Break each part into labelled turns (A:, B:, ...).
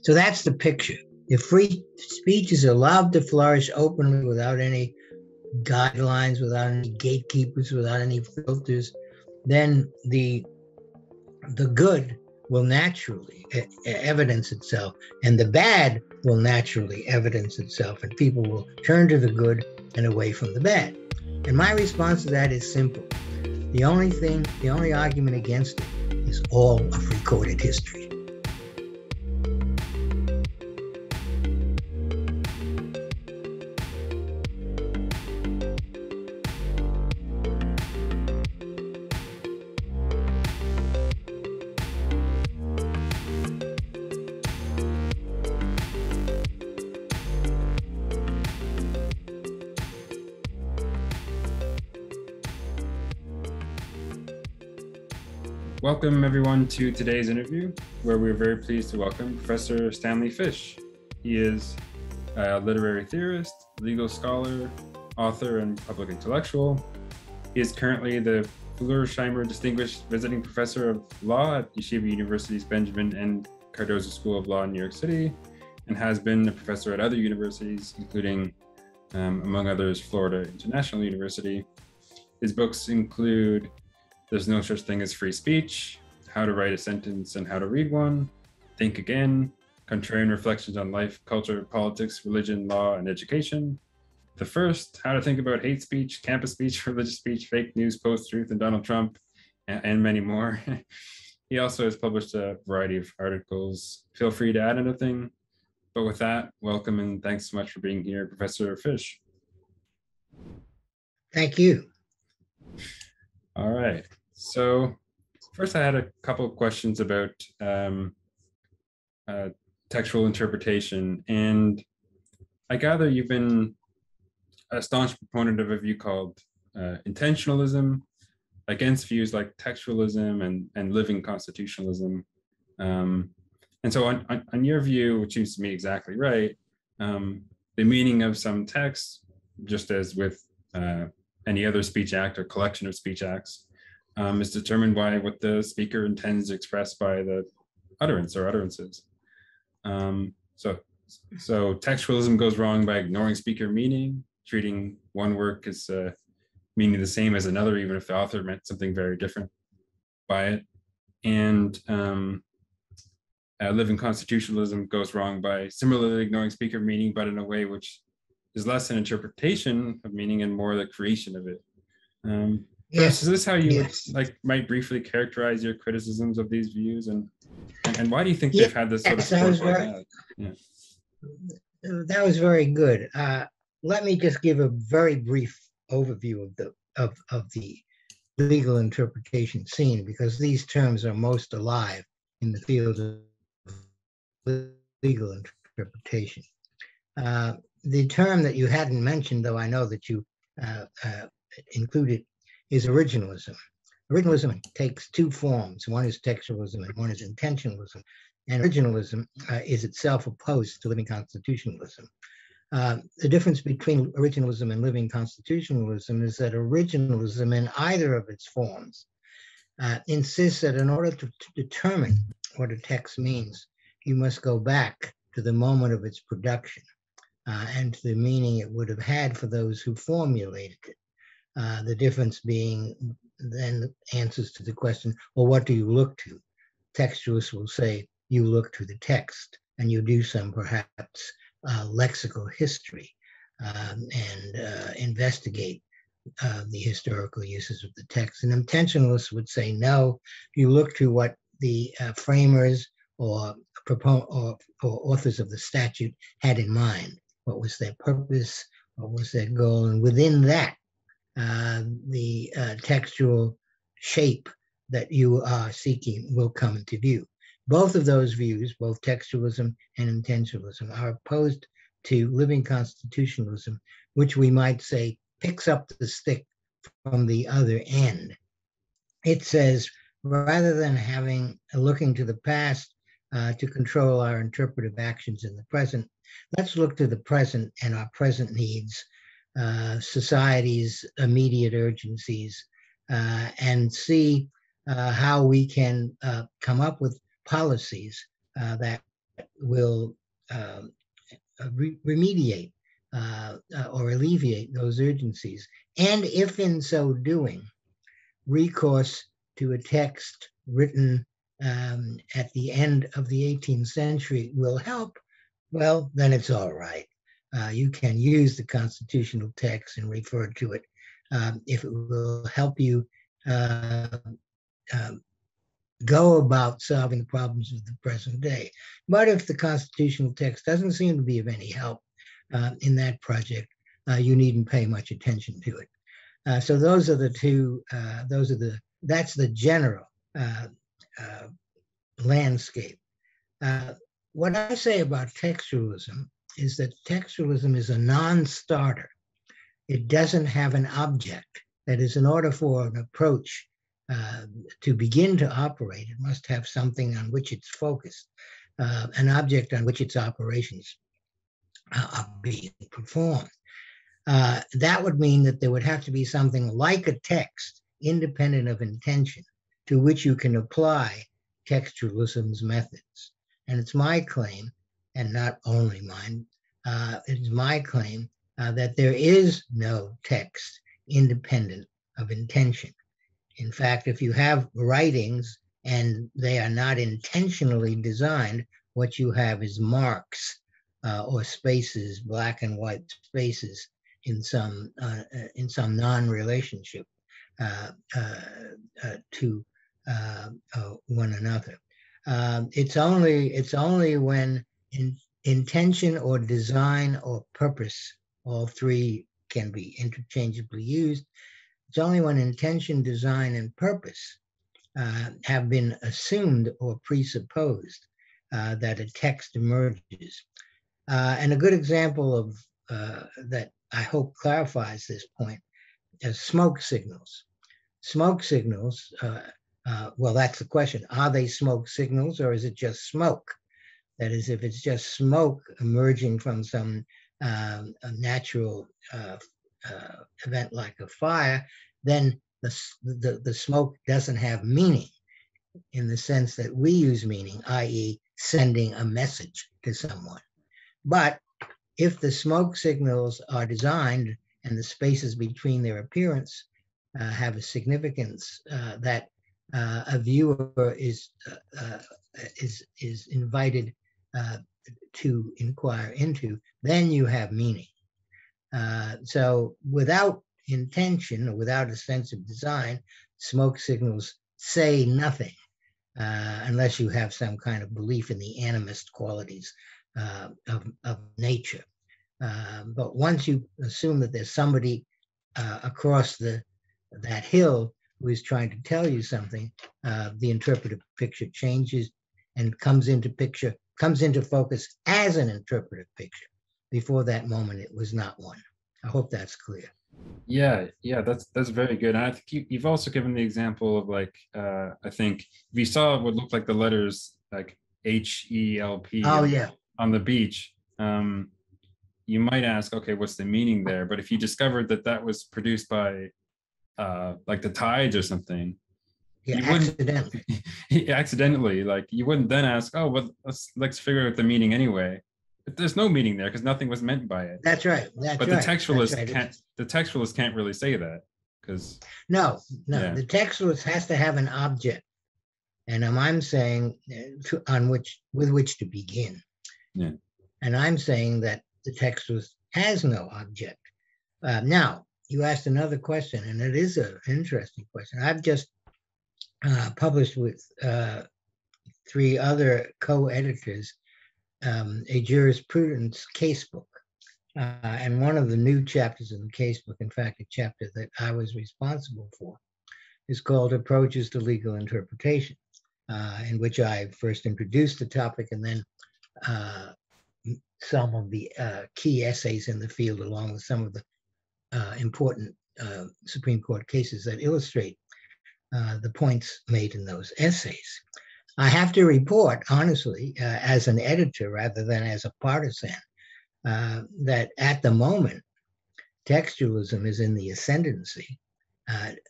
A: So that's the picture. If free speech is allowed to flourish openly without any guidelines, without any gatekeepers, without any filters, then the good will naturally evidence itself, and the bad will naturally evidence itself, and people will turn to the good and away from the bad. And my response to that is simple. The only argument against it is all of recorded history.
B: Welcome everyone to today's interview, where we're very pleased to welcome Professor Stanley Fish. He is a literary theorist, legal scholar, author, and public intellectual. He is currently the Floersheimer Distinguished Visiting Professor of Law at Yeshiva University's Benjamin and Cardozo School of Law in New York City, and has been a professor at other universities, including, among others, Florida International University. His books include There's No Such Thing as Free Speech, How to Write a Sentence and How to Read One, Think Again, Contrarian Reflections on Life, Culture, Politics, Religion, Law, and Education. The first, How to Think About Hate Speech, Campus Speech, Religious Speech, Fake News, Post-Truth, and Donald Trump, and many more. He also has published a variety of articles. Feel free to add anything. But with that, welcome and thanks so much for being here, Professor Fish.
A: Thank you.
B: All right. So first, I had a couple of questions about textual interpretation, and I gather you've been a staunch proponent of a view called intentionalism against views like textualism and living constitutionalism. And so on your view, which seems to me exactly right, the meaning of some texts, just as with any other speech act or collection of speech acts, is determined by what the speaker intends to express by the utterance or utterances. So textualism goes wrong by ignoring speaker meaning, treating one work as meaning the same as another, even if the author meant something very different by it. And living constitutionalism goes wrong by similarly ignoring speaker meaning, but in a way which is less an interpretation of meaning and more the creation of it.
A: Yes.
B: Is this how you
A: Yes.
B: might briefly characterize your criticisms of these views, and why do you think they've had this sort of support like that?
A: That was very good. Let me just give a very brief overview of the legal interpretation scene, because these terms are most alive in the field of legal interpretation. The term that you hadn't mentioned, though I know that you included, is originalism. Originalism takes two forms. One is textualism and one is intentionalism. And originalism is itself opposed to living constitutionalism. The difference between originalism and living constitutionalism is that originalism, in either of its forms, insists that in order to determine what a text means, you must go back to the moment of its production and to the meaning it would have had for those who formulated it. The difference being then answers to the question, well, what do you look to? Textualists will say, you look to the text, and you do some perhaps lexical history and investigate the historical uses of the text. And intentionalists would say, no, you look to what the framers or authors of the statute had in mind. What was their purpose? What was their goal? And within that, the textual shape that you are seeking will come into view. Both of those views, both textualism and intentionalism, are opposed to living constitutionalism, which we might say picks up the stick from the other end. It says, rather than looking to the past to control our interpretive actions in the present, let's look to the present and our present needs, society's immediate urgencies, and see how we can come up with policies that will remediate or alleviate those urgencies. And if in so doing, recourse to a text written at the end of the 18th century will help, well, then it's all right. You can use the constitutional text and refer to it if it will help you go about solving the problems of the present day. But if the constitutional text doesn't seem to be of any help in that project, you needn't pay much attention to it. So those are the two, that's the general landscape. What I say about textualism is that textualism is a non-starter. It doesn't have an object. That is, in order for an approach to begin to operate, it must have something on which it's focused, an object on which its operations are being performed. That would mean that there would have to be something like a text, independent of intention, to which you can apply textualism's methods. And it's my claim, and not only mine, it is my claim that there is no text independent of intention. In fact, if you have writings and they are not intentionally designed, what you have is marks or spaces, black and white spaces in some non-relationship to one another. It's only when intention or design or purpose, all three can be interchangeably used. It's only when intention, design, and purpose have been assumed or presupposed that a text emerges. And a good example of that I hope clarifies this point is smoke signals. Smoke signals, well, that's the question. Are they smoke signals or is it just smoke? That is, if it's just smoke emerging from some natural event like a fire, then the smoke doesn't have meaning in the sense that we use meaning, i.e. sending a message to someone. But if the smoke signals are designed and the spaces between their appearance have a significance that a viewer is invited to inquire into, then you have meaning. So without intention or without a sense of design, smoke signals say nothing unless you have some kind of belief in the animist qualities of nature. But once you assume that there's somebody across that hill who is trying to tell you something, the interpretive picture changes and comes into focus as an interpretive picture. Before that moment, it was not one. I hope that's clear.
B: Yeah, that's very good. And I think you've also given the example of like, I think if you saw what looked like the letters like HELP on the beach, you might ask, okay, what's the meaning there? But if you discovered that that was produced by like the tides or something,
A: you
B: accidentally, like you wouldn't then ask, oh, well, let's figure out the meaning anyway. But there's no meaning there because nothing was meant by it.
A: That's right.
B: The textualist can't really say that because
A: no, the textualist has to have an object, and I'm saying with which to begin.
B: Yeah.
A: And I'm saying that the textualist has no object. Now, you asked another question, and it is an interesting question. I've just published with 3 other co-editors a jurisprudence casebook. And one of the new chapters in the casebook, in fact, a chapter that I was responsible for, is called Approaches to Legal Interpretation, in which I first introduced the topic and then some of the key essays in the field, along with some of the important Supreme Court cases that illustrate the points made in those essays. I have to report, honestly, as an editor rather than as a partisan, that at the moment, textualism is in the ascendancy,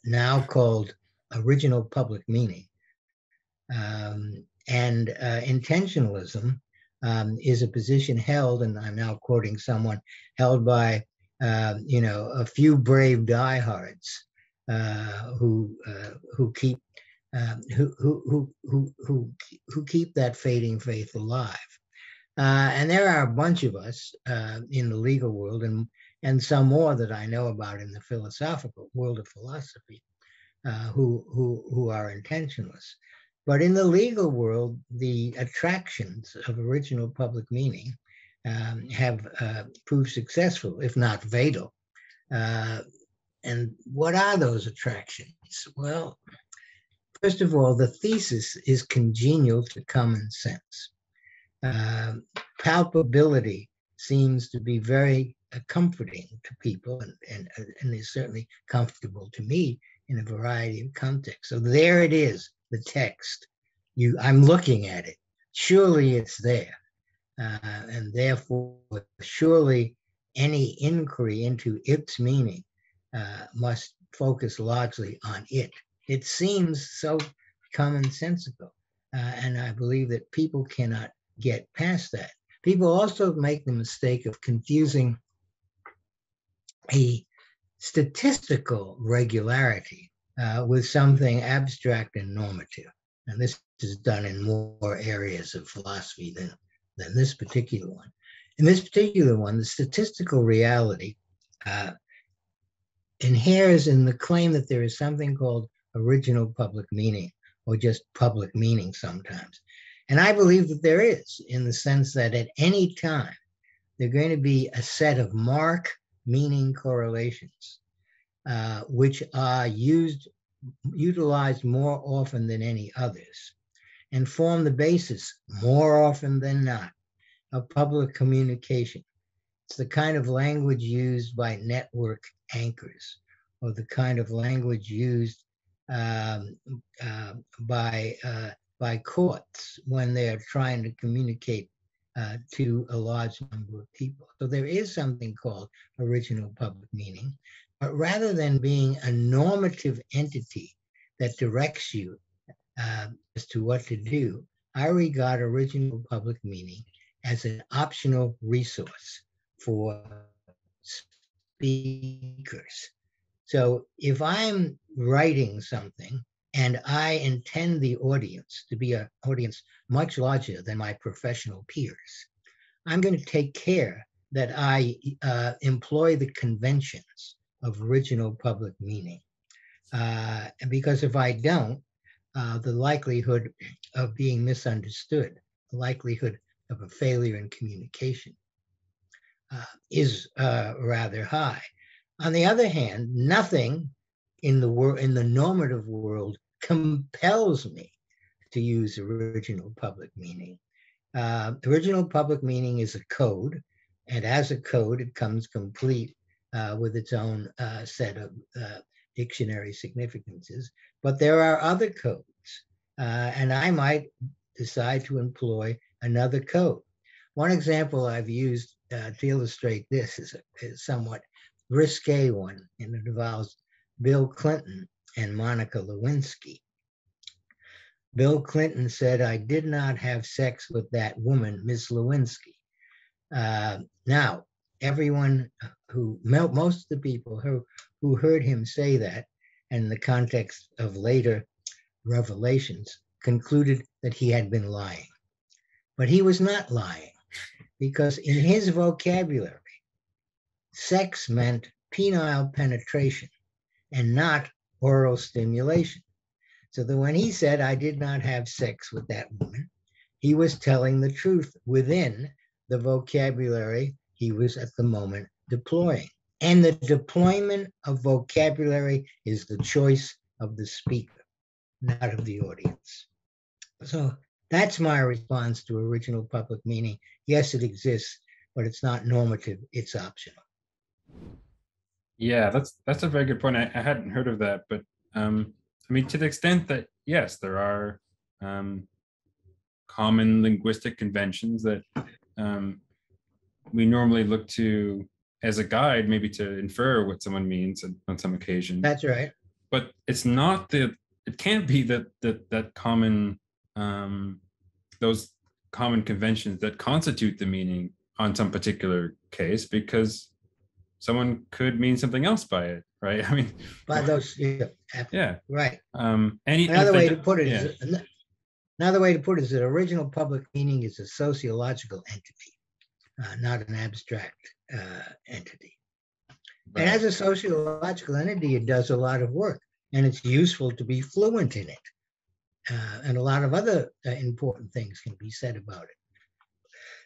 A: now called original public meaning. And intentionalism is a position held, and I'm now quoting someone, held by a few brave diehards who keep who keep that fading faith alive. And there are a bunch of us in the legal world, and some more that I know about in the philosophical world of philosophy, who are intentionalists. But in the legal world, the attractions of original public meaning have proved successful, if not fatal. And what are those attractions? Well, first of all, the thesis is congenial to common sense. Palpability seems to be very comforting to people, and is certainly comfortable to me in a variety of contexts. So there it is, the text. I'm looking at it. Surely it's there. And therefore, surely any inquiry into its meaning must focus largely on it. It seems so commonsensical. And I believe that people cannot get past that. People also make the mistake of confusing a statistical regularity with something abstract and normative. And this is done in more areas of philosophy than this particular one. In this particular one, the statistical reality inheres in the claim that there is something called original public meaning, or just public meaning sometimes. And I believe that there is, in the sense that at any time, there are going to be a set of mark meaning correlations, which are utilized more often than any others, and form the basis, more often than not, of public communication. It's the kind of language used by network anchors, or the kind of language used by courts when they're trying to communicate to a large number of people. So there is something called original public meaning, but rather than being a normative entity that directs you as to what to do, I regard original public meaning as an optional resource for speakers. So if I'm writing something and I intend the audience to be an audience much larger than my professional peers, I'm going to take care that I employ the conventions of original public meaning. Because if I don't, the likelihood of being misunderstood, the likelihood of a failure in communication is rather high. On the other hand, nothing in the normative world compels me to use original public meaning. Original public meaning is a code, and as a code, it comes complete with its own set of dictionary significances. But there are other codes, and I might decide to employ another code. One example I've used to illustrate this is a somewhat risque one, and it involves Bill Clinton and Monica Lewinsky. Bill Clinton said, "I did not have sex with that woman, Miss Lewinsky." Now, everyone most of the people who heard him say that, in the context of later revelations, concluded that he had been lying. But he was not lying, because in his vocabulary, sex meant penile penetration and not oral stimulation. So that when he said, "I did not have sex with that woman," he was telling the truth within the vocabulary he was at the moment deploying. And the deployment of vocabulary is the choice of the speaker, not of the audience. So that's my response to original public meaning. Yes, it exists, but it's not normative, it's optional.
B: Yeah, that's a very good point. I hadn't heard of that, but I mean, to the extent that, yes, there are common linguistic conventions that we normally look to as a guide, maybe to infer what someone means on some occasion.
A: That's right.
B: But it's not it can't be that common, those common conventions that constitute the meaning on some particular case, because someone could mean something else by it, right? I mean,
A: by those,
B: yeah.
A: right.
B: Another
A: way to put it is that original public meaning is a sociological entity, not an abstract entity.
B: Right.
A: And as a sociological entity, it does a lot of work, and it's useful to be fluent in it. And a lot of other important things can be said about it.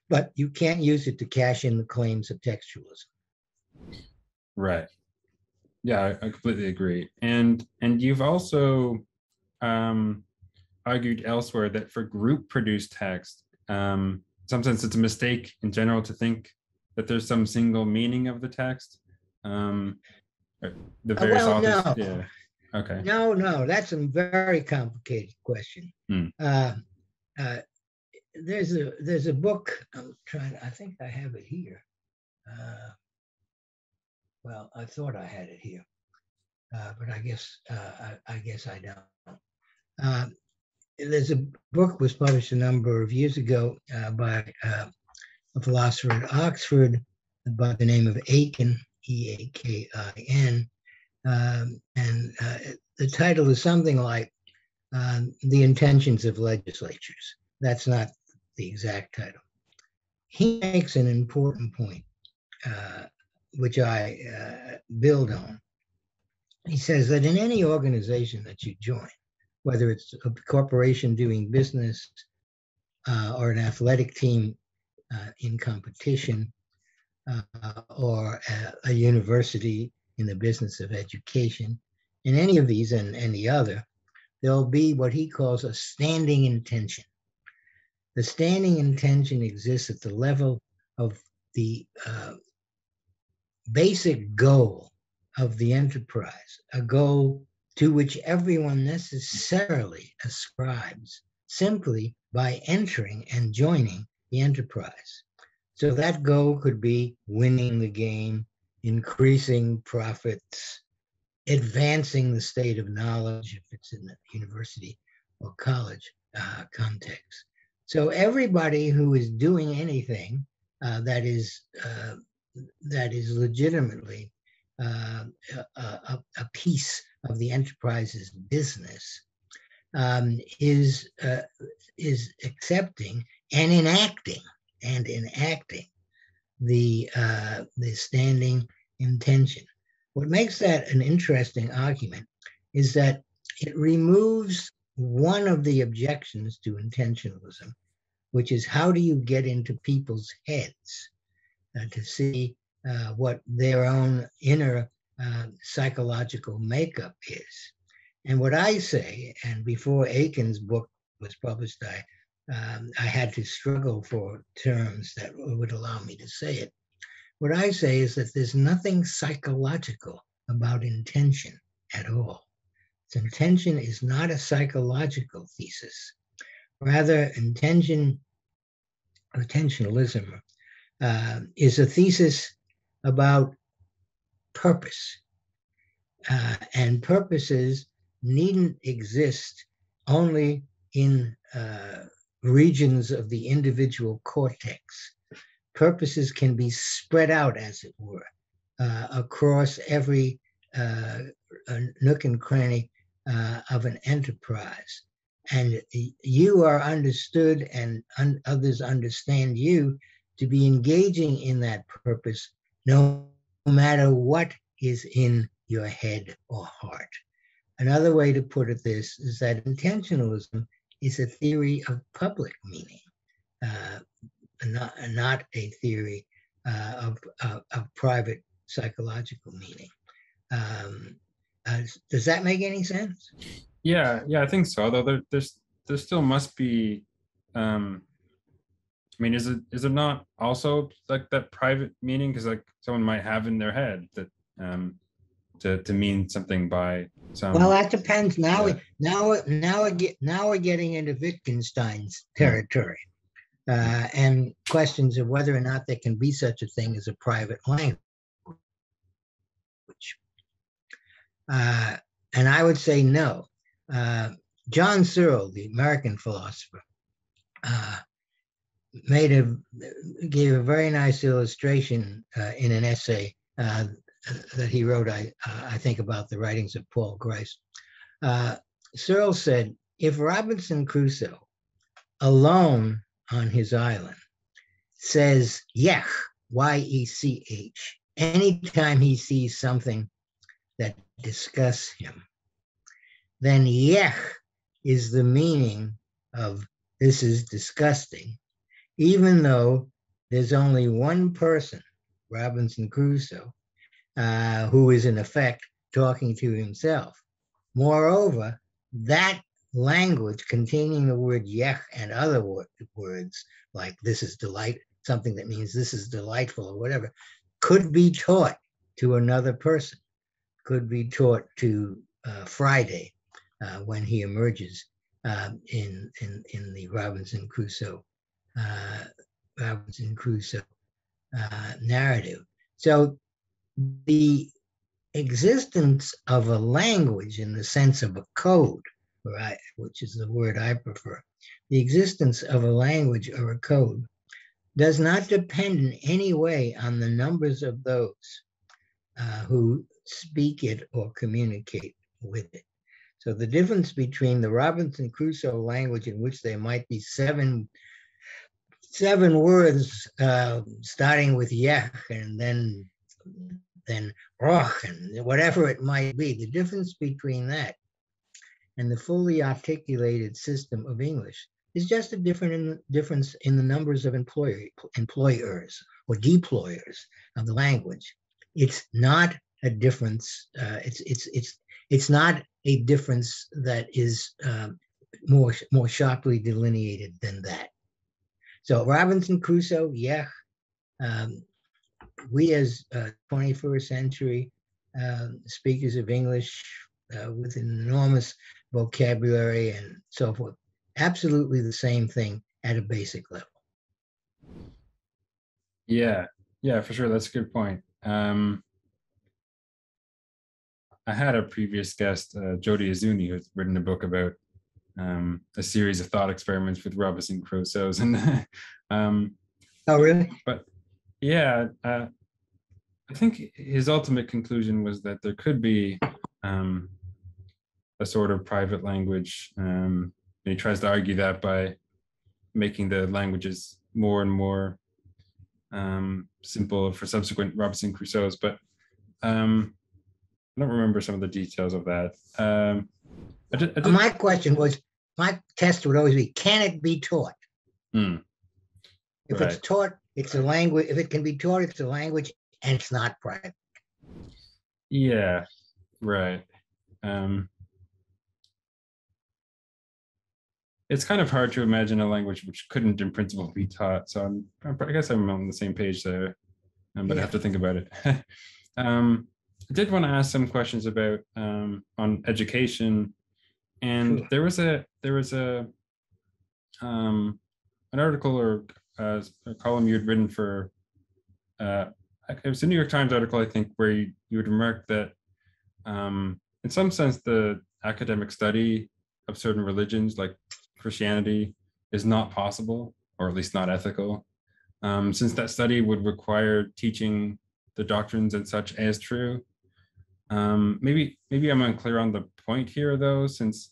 A: But you can't use it to cash in the claims of textualism.
B: Right. Yeah, I completely agree. And you've also argued elsewhere that for group-produced text, sometimes it's a mistake in general to think that there's some single meaning of the text. The various authors.
A: No.
B: Yeah. Okay.
A: No, that's a very complicated question. There's a book. I think I have it here. Well, I thought I had it here, but I guess I don't. There's a book was published a number of years ago by a philosopher at Oxford by the name of Aiken, Eakin, and the title is something like "The Intentions of Legislatures." That's not the exact title. He makes an important point, which I build on. He says that in any organization that you join, whether it's a corporation doing business or an athletic team in competition or a university in the business of education, in any of these and any other, there'll be what he calls a standing intention. The standing intention exists at the level of the basic goal of the enterprise, a goal to which everyone necessarily ascribes simply by entering and joining the enterprise. So that goal could be winning the game, increasing profits, advancing the state of knowledge if it's in the university or college context. So everybody who is doing anything that is legitimately a piece of the enterprise's business is accepting and enacting the standing intention. What makes that an interesting argument is that it removes one of the objections to intentionalism, which is how do you get into people's heads to see what their own inner psychological makeup is. And what I say, and before Aiken's book was published, I had to struggle for terms that would allow me to say it. What I say is that there's nothing psychological about intention at all. Intention is not a psychological thesis. Rather, intentionalism is a thesis about purpose. And purposes needn't exist only in regions of the individual cortex. Purposes can be spread out, as it were, across every nook and cranny of an enterprise. And you are understood and others understand you to be engaging in that purpose, no matter what is in your head or heart. Another way to put it this is that intentionalism is a theory of public meaning, not a theory of private psychological meaning. Does that make any sense?
B: Yeah, I think so. Although there still must be. I mean, is it not also like that private meaning? Because like someone might have in their head that to mean something by some.
A: Well, that depends. Now we're getting into Wittgenstein's territory, and questions of whether or not there can be such a thing as a private language. And I would say no. John Searle, the American philosopher, gave a very nice illustration in an essay that he wrote, I think, about the writings of Paul Grice. Searle said, if Robinson Crusoe, alone on his island, says yech, Y-E-C-H, anytime he sees something that disgusts him, then yech is the meaning of this is disgusting, even though there's only one person, Robinson Crusoe, who is in effect talking to himself. Moreover, that language containing the word yech and other words like this is delight, something that means this is delightful or whatever, could be taught to another person, could be taught to Friday when he emerges in the Robinson Crusoe narrative. So the existence of a language in the sense of a code, right, which is the word I prefer, the existence of a language or a code does not depend in any way on the numbers of those who speak it or communicate with it. So the difference between the Robinson Crusoe language, in which there might be seven words starting with yech and then roch and whatever it might be, the difference between that and the fully articulated system of English is just a difference in the numbers of employers or deployers of the language. It's not a difference. It's not a difference that is more sharply delineated than that. So Robinson Crusoe, yeah. We as 21st century speakers of English with an enormous vocabulary and so forth, absolutely the same thing at a basic level.
B: Yeah, for sure. That's a good point. I had a previous guest, Jody Azuni, who's written a book about a series of thought experiments with Robinson Crusoes. And
A: oh, really?
B: But yeah, I think his ultimate conclusion was that there could be a sort of private language. And he tries to argue that by making the languages more and more simple for subsequent Robinson Crusoes. But I don't remember some of the details of that.
A: My question was, my test would always be, can it be taught? If right. It's taught, it's a language. If it can be taught, it's a language, and it's not private.
B: Yeah, right. It's kind of hard to imagine a language which couldn't, in principle, be taught. So I guess I'm on the same page there, but yeah. I have to think about it. I did want to ask some questions about on education, and sure. there was an article or a column you had written for it was a New York Times article, I think, where you would remark that in some sense the academic study of certain religions like Christianity is not possible, or at least not ethical, since that study would require teaching the doctrines and such as true. Maybe I'm unclear on the point here, though, since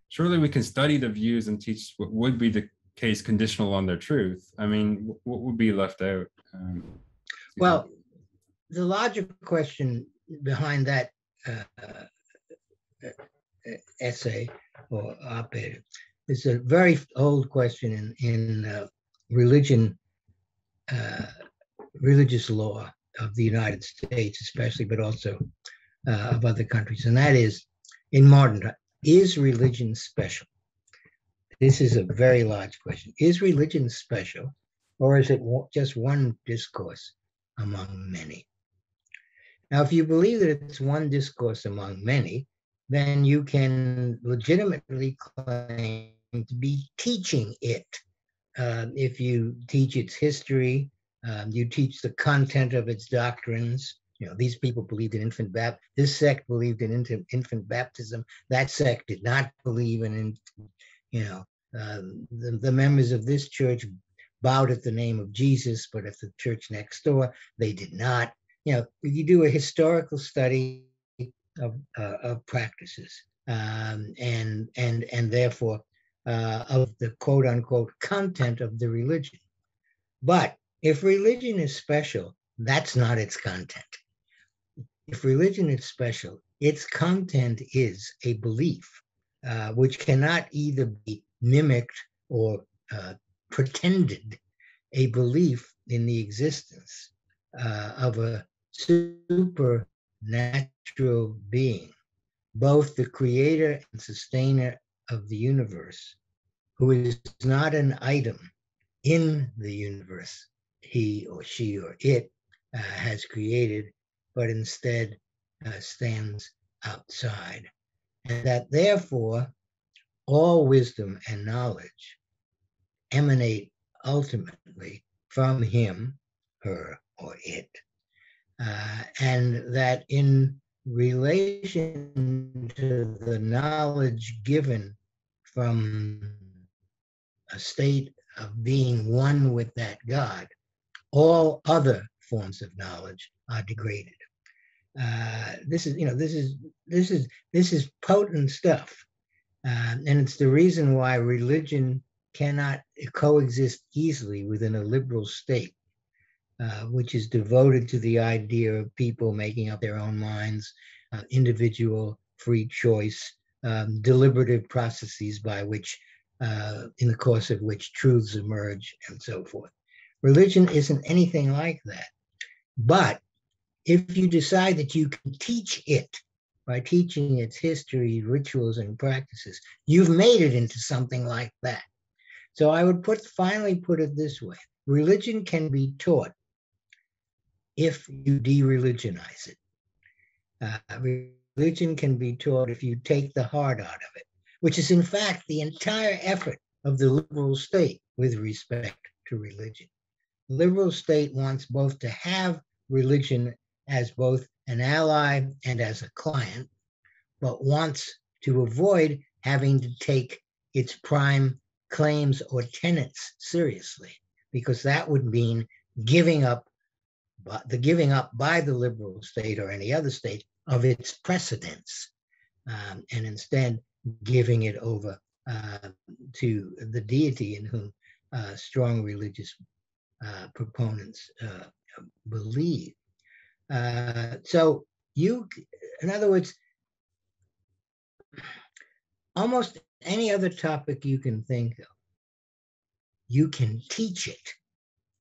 B: surely we can study the views and teach what would be the case conditional on their truth. I mean, what would be left out?
A: Well, the logical question behind that essay or op-ed is a very old question in religious law of the United States, especially, but also of other countries, and that is, in modern time, is religion special? This is a very large question. Is religion special, or is it just one discourse among many? Now, if you believe that it's one discourse among many, then you can legitimately claim to be teaching it. If you teach its history, you teach the content of its doctrines. You know, these people believed in infant baptism. This sect believed in infant baptism. That sect did not believe in, you know, the members of this church bowed at the name of Jesus, but at the church next door, they did not. You do a historical study of practices, and therefore of the quote unquote content of the religion. But if religion is special, that's not its content. If religion is special, its content is a belief, which cannot either be mimicked or pretended, a belief in the existence of a supernatural being, both the creator and sustainer of the universe, who is not an item in the universe he or she or it has created, but instead stands outside. And that therefore all wisdom and knowledge emanate ultimately from him, her, or it. And that in relation to the knowledge given from a state of being one with that God, all other forms of knowledge are degraded. This is potent stuff, and it's the reason why religion cannot coexist easily within a liberal state, which is devoted to the idea of people making up their own minds, individual free choice, deliberative processes by which, in the course of which truths emerge, and so forth. Religion isn't anything like that. But if you decide that you can teach it by teaching its history, rituals, and practices, you've made it into something like that. So I would finally put it this way. Religion can be taught if you de-religionize it. Religion can be taught if you take the heart out of it, which is in fact the entire effort of the liberal state with respect to religion. The liberal state wants both to have religion as both an ally and as a client, but wants to avoid having to take its prime claims or tenets seriously, because that would mean giving up by the liberal state or any other state of its precedents, and instead giving it over to the deity in whom strong religious proponents believe. So in other words, almost any other topic you can think of, you can teach it,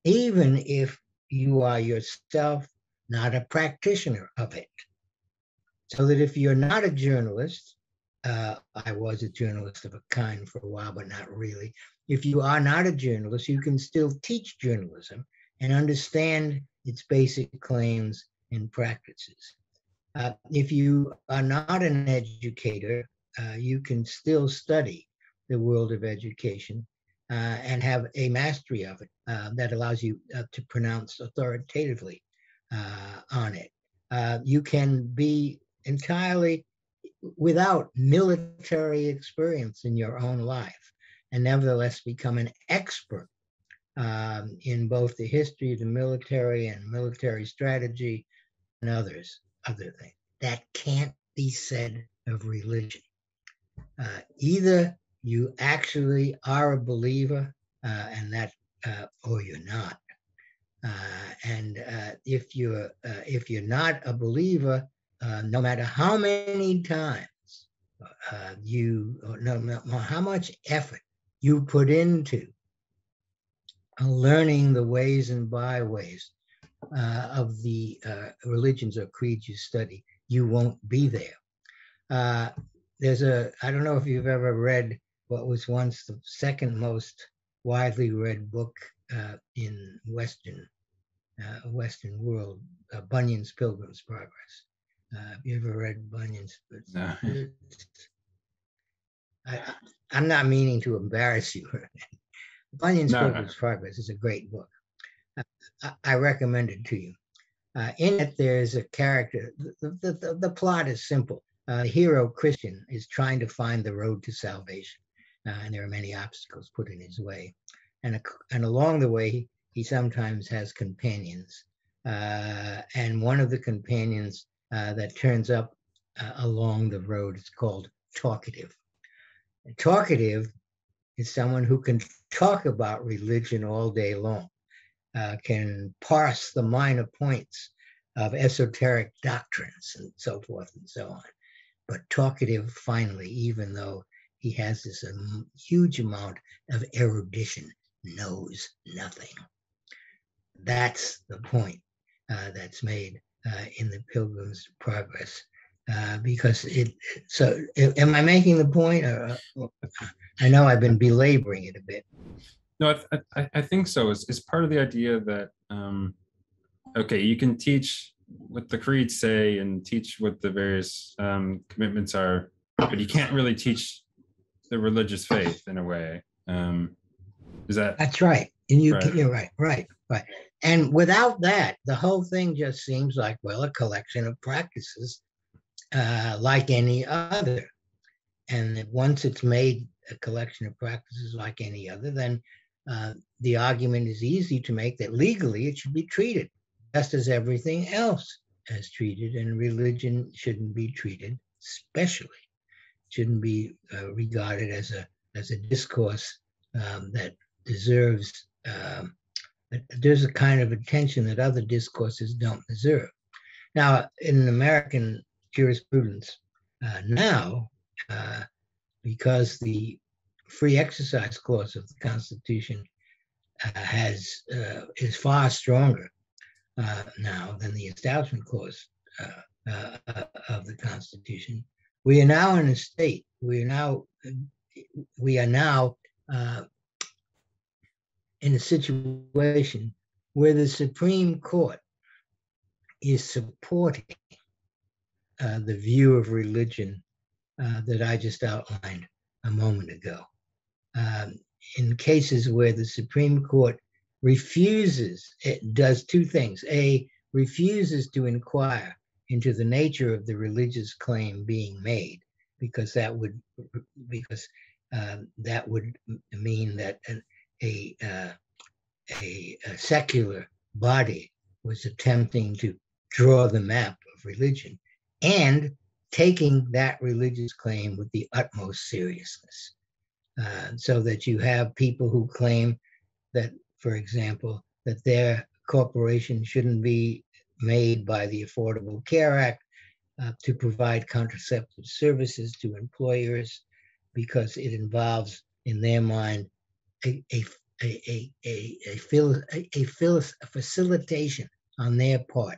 A: even if you are yourself not a practitioner of it. So that if you're not a journalist, I was a journalist of a kind for a while, but not really. If you are not a journalist, you can still teach journalism and understand its basic claims and practices. If you are not an educator, you can still study the world of education and have a mastery of it that allows you to pronounce authoritatively on it. You can be entirely without military experience in your own life and nevertheless become an expert in both the history of the military and military strategy and other things. That can't be said of religion. Either you actually are a believer, and that, or you're not. And if you're not a believer, no matter how many times no matter how much effort you put into learning the ways and byways of the religions or creeds you study, you won't be there. I don't know if you've ever read what was once the second most widely read book in Western world, Bunyan's Pilgrim's Progress. Have you ever read Bunyan's?
B: No.
A: I'm not meaning to embarrass you. Bunyan's Pilgrim's Progress is a great book. I recommend it to you. In it, there's a character. The plot is simple. The hero, Christian, is trying to find the road to salvation, and there are many obstacles put in his way. and along the way, he sometimes has companions. And one of the companions that turns up along the road is called talkative. Talkative is someone who can talk about religion all day long, can parse the minor points of esoteric doctrines and so forth and so on. But talkative, finally, even though he has this huge amount of erudition, knows nothing. That's the point that's made in the Pilgrim's Progress. Because am I making the point? I know I've been belaboring it a bit.
B: No, I think so. It's part of the idea that, okay, you can teach what the creeds say and teach what the various commitments are, but you can't really teach the religious faith in a way. Is that?
A: That's right. And
B: right.
A: You're right. And without that, the whole thing just seems like, well, a collection of practices like any other. And once it's made a collection of practices like any other, then the argument is easy to make that legally it should be treated just as everything else is treated, and religion shouldn't be treated specially. Shouldn't be regarded as a discourse that deserves. There's a kind of attention that other discourses don't deserve. Now, in American jurisprudence now, because the free exercise clause of the Constitution is far stronger now than the establishment clause of the Constitution, we are now in a state. We are now in a situation where the Supreme Court is supporting the view of religion that I just outlined a moment ago. In cases where the Supreme Court it does two things. A, refuses to inquire into the nature of the religious claim being made, because that would mean that a secular body was attempting to draw the map of religion and taking that religious claim with the utmost seriousness. So that you have people who claim that, for example, that their corporation shouldn't be made by the Affordable Care Act to provide contraceptive services to employers, because it involves, in their mind, a facilitation on their part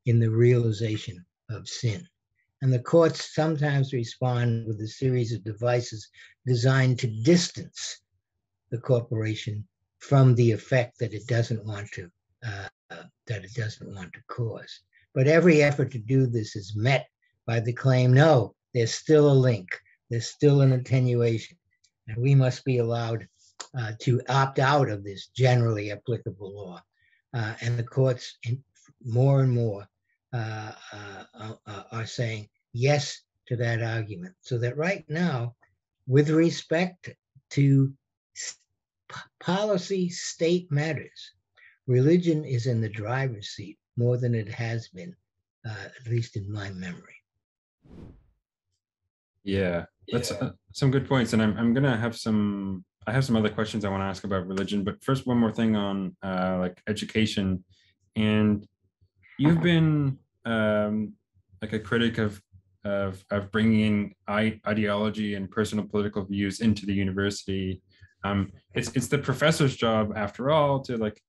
A: in the realization of sin. And the courts sometimes respond with a series of devices designed to distance the corporation from the effect that it doesn't want to cause. But every effort to do this is met by the claim, no, there's still a link, there's still an attenuation, and we must be allowed to opt out of this generally applicable law. And the courts, more and more, are saying yes to that argument. So that right now, with respect to policy state matters, religion is in the driver's seat more than it has been, at least in my memory.
B: Yeah, that's some good points. And I'm gonna have I have some other questions I want to ask about religion, but first, one more thing on like education. And you've been like a critic of bringing ideology and personal political views into the university. It's the professor's job, after all, to like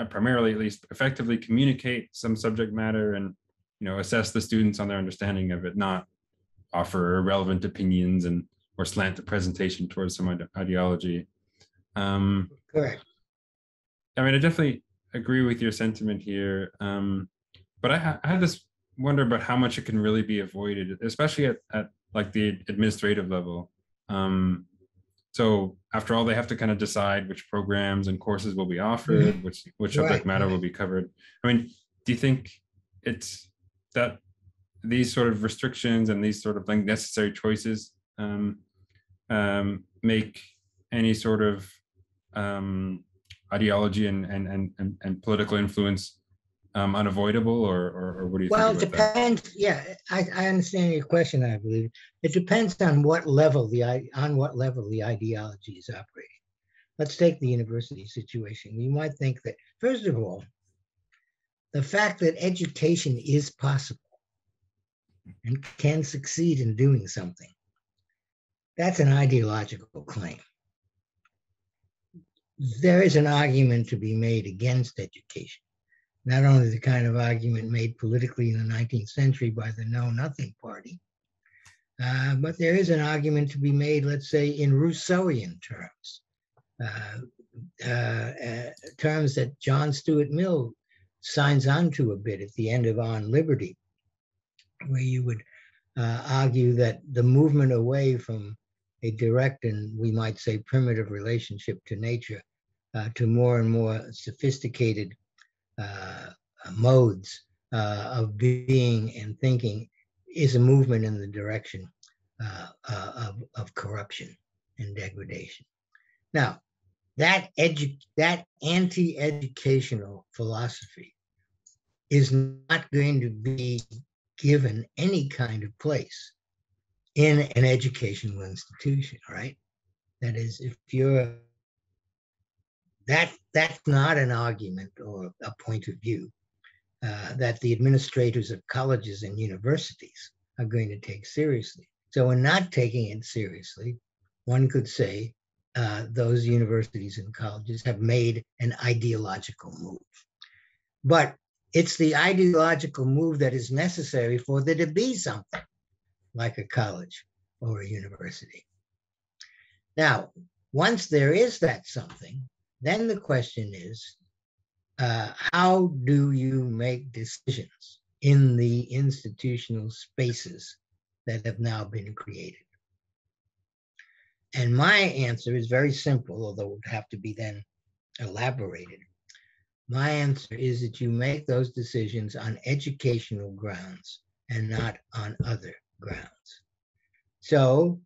B: primarily, at least, effectively communicate some subject matter and assess the students on their understanding of it, not offer irrelevant opinions or slant the presentation towards some ideology.
A: Correct.
B: I mean, I definitely agree with your sentiment here, but I had this wonder about how much it can really be avoided, especially at like the administrative level. So after all, they have to kind of decide which programs and courses will be offered, which subject matter will be covered. I mean, do you think it's that these sort of restrictions and these sort of like necessary choices make any sort of ideology and political influence unavoidable, or what do you think
A: Well, it
B: about that?
A: depends. Yeah, I understand your question. I believe it depends on what level the ideology is operating. Let's take the university situation. You might think that, first of all, the fact that education is possible and can succeed in doing something, that's an ideological claim. There is an argument to be made against education. Not only the kind of argument made politically in the 19th century by the Know Nothing Party, but there is an argument to be made, let's say, in Rousseauian terms, terms that John Stuart Mill signs on to a bit at the end of On Liberty, where you would argue that the movement away from a direct and, we might say, primitive relationship to nature to more and more sophisticated modes of being and thinking is a movement in the direction of corruption and degradation. Now, that anti-educational philosophy is not going to be given any kind of place in an educational institution, right? That is, if you're that's not an argument or a point of view that the administrators of colleges and universities are going to take seriously. So in not taking it seriously, one could say those universities and colleges have made an ideological move. But it's the ideological move that is necessary for there to be something like a college or a university. Now, once there is that something, then the question is, how do you make decisions in the institutional spaces that have now been created? And my answer is very simple, although it would have to be then elaborated. My answer is that you make those decisions on educational grounds and not on other grounds. So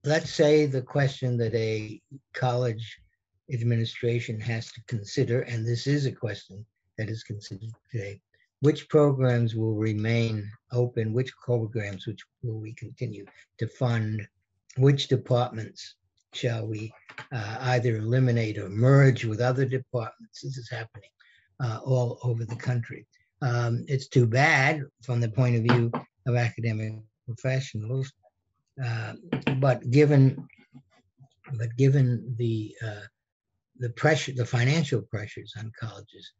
A: let's say the question that a college administration has to consider, and this is a question that is considered today, which programs will remain open, which programs which will we continue to fund, which departments shall we either eliminate or merge with other departments. This is happening all over the country. It's too bad from the point of view of academic professionals, but given the pressure, the financial pressures on colleges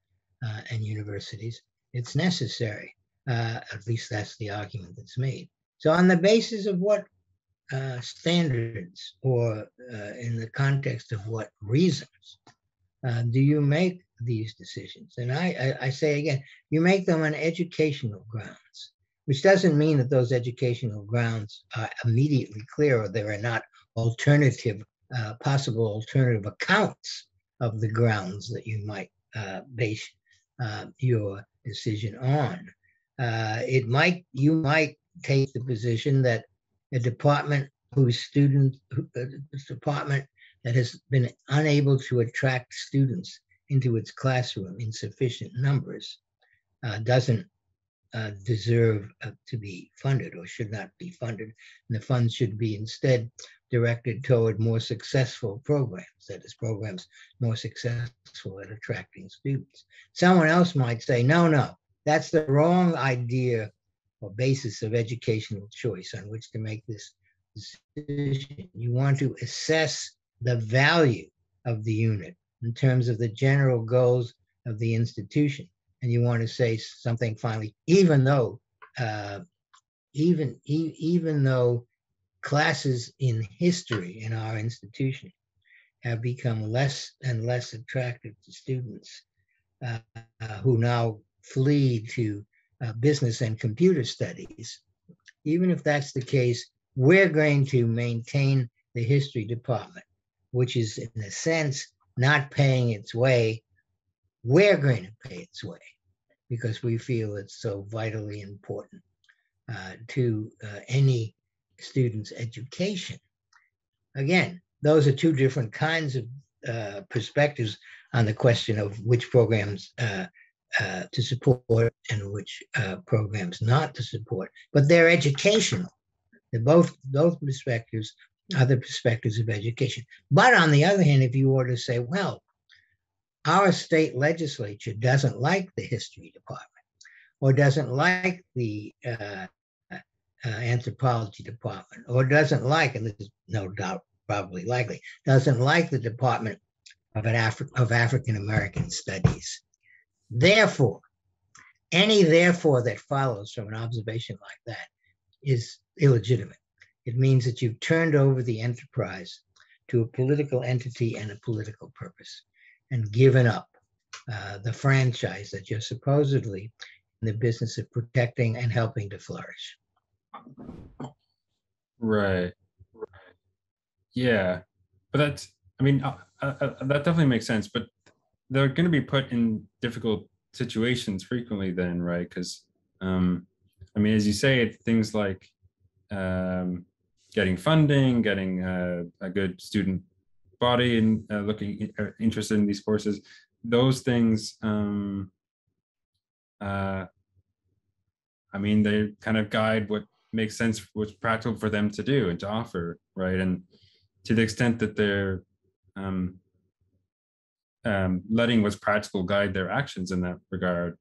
A: and universities, it's necessary. At least that's the argument that's made. So on the basis of what standards or in the context of what reasons do you make these decisions? And I say again, you make them on educational grounds, which doesn't mean that those educational grounds are immediately clear or there are not possible alternative accounts of the grounds that you might base your decision on. You might take the position that a department department that has been unable to attract students into its classroom in sufficient numbers doesn't deserve to be funded or should not be funded. And the funds should be instead directed toward more successful programs, that is, programs more successful at attracting students. Someone else might say, no, that's the wrong idea or basis of educational choice on which to make this decision. You want to assess the value of the unit in terms of the general goals of the institution. And you want to say something finally, even though classes in history in our institution have become less and less attractive to students who now flee to business and computer studies, even if that's the case, we're going to maintain the history department, which is in a sense not paying its way. We're going to pay its way because we feel it's so vitally important to any student's education. Again, those are two different kinds of perspectives on the question of which programs to support and which programs not to support. But they're educational. They're both perspectives are the perspectives of education. But on the other hand, if you were to say, well, our state legislature doesn't like the history department or doesn't like the anthropology department or doesn't like, and this is no doubt probably likely, doesn't like the Department of African American Studies. Therefore, any therefore that follows from an observation like that is illegitimate. It means that you've turned over the enterprise to a political entity and a political purpose and given up the franchise that you're supposedly in the business of protecting and helping to flourish.
B: Right. Yeah. But that's, I mean, that definitely makes sense. But they're going to be put in difficult situations frequently then, right? Because, I mean, as you say, things like getting funding, getting a good student body and interested in these courses, those things, I mean, they kind of guide what makes sense, what's practical for them to do and to offer, right? And to the extent that they're letting what's practical guide their actions in that regard,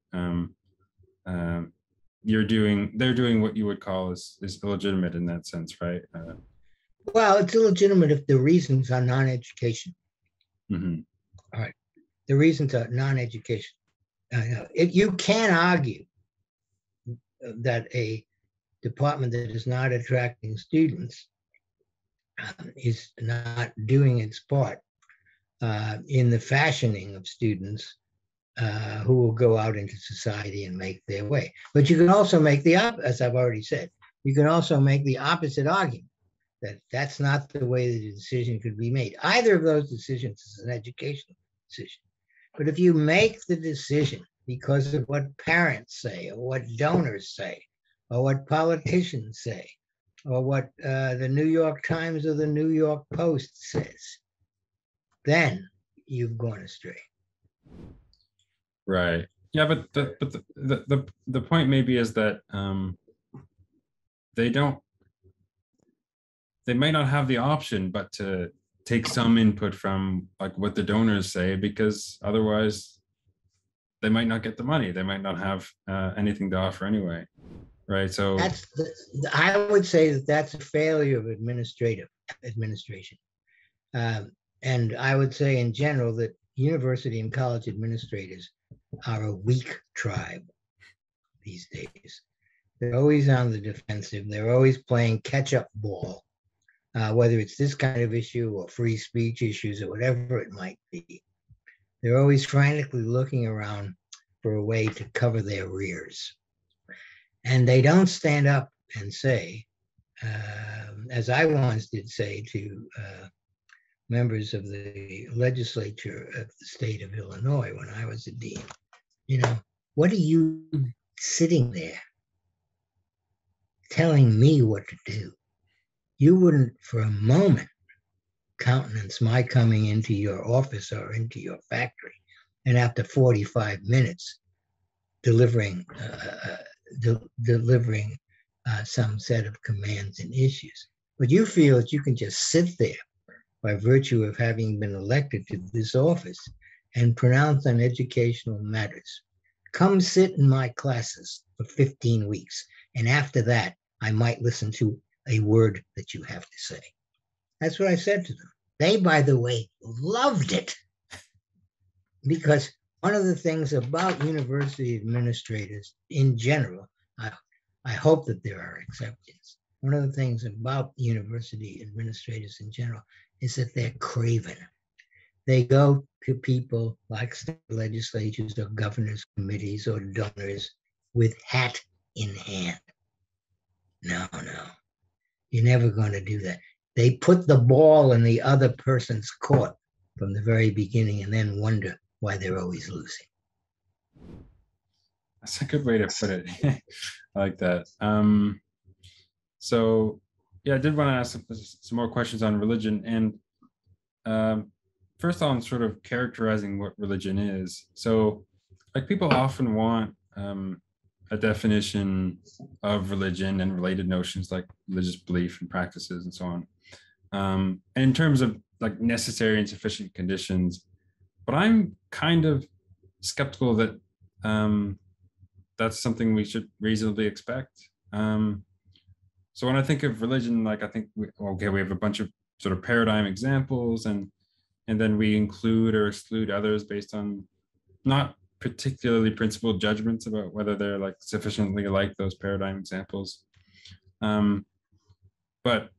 B: they're doing what you would call is illegitimate in that sense, right?
A: Well, it's illegitimate if the reasons are non-education.
B: Mm-hmm.
A: All right, the reasons are non-education. You can argue that a department that is not attracting students is not doing its part in the fashioning of students who will go out into society and make their way. But you can also make as I've already said, you can also make the opposite argument that that's not the way the decision could be made. Either of those decisions is an educational decision. But if you make the decision because of what parents say or what donors say or what politicians say or what the New York Times or the New York Post says, then you've gone astray.
B: Right. Yeah, but the point maybe is that they might not have the option but to take some input from like what the donors say, because otherwise they might not get the money. They might not have anything to offer anyway, right? So
A: I would say that that's a failure of administration. And I would say in general that university and college administrators are a weak tribe these days. They're always on the defensive. They're always playing catch-up ball, whether it's this kind of issue or free speech issues or whatever it might be. They're always frantically looking around for a way to cover their rears. And they don't stand up and say, as I once did say to members of the legislature of the state of Illinois when I was a dean, what are you sitting there telling me what to do? You wouldn't for a moment countenance my coming into your office or into your factory and after 45 minutes delivering some set of commands and issues. But you feel that you can just sit there by virtue of having been elected to this office and pronounce on educational matters. Come sit in my classes for 15 weeks. And after that, I might listen to a word that you have to say. That's what I said to them. They, by the way, loved it. Because one of the things about university administrators in general, I hope that there are exceptions. One of the things about university administrators in general is that they're craven. They go to people like state legislatures or governors' committees or donors with hat in hand. No, you're never going to do that. They put the ball in the other person's court from the very beginning and then wonder why they're always losing.
B: That's a good way to put it. I like that. So, yeah, I did want to ask some more questions on religion. And first on sort of characterizing what religion is. So, like, people often want a definition of religion and related notions like religious belief and practices and so on. And in terms of like necessary and sufficient conditions, but I'm kind of skeptical that that's something we should reasonably expect. So when I think of religion, like I think, we have a bunch of sort of paradigm examples, and then we include or exclude others based on not particularly principled judgments about whether they're like sufficiently like those paradigm examples. But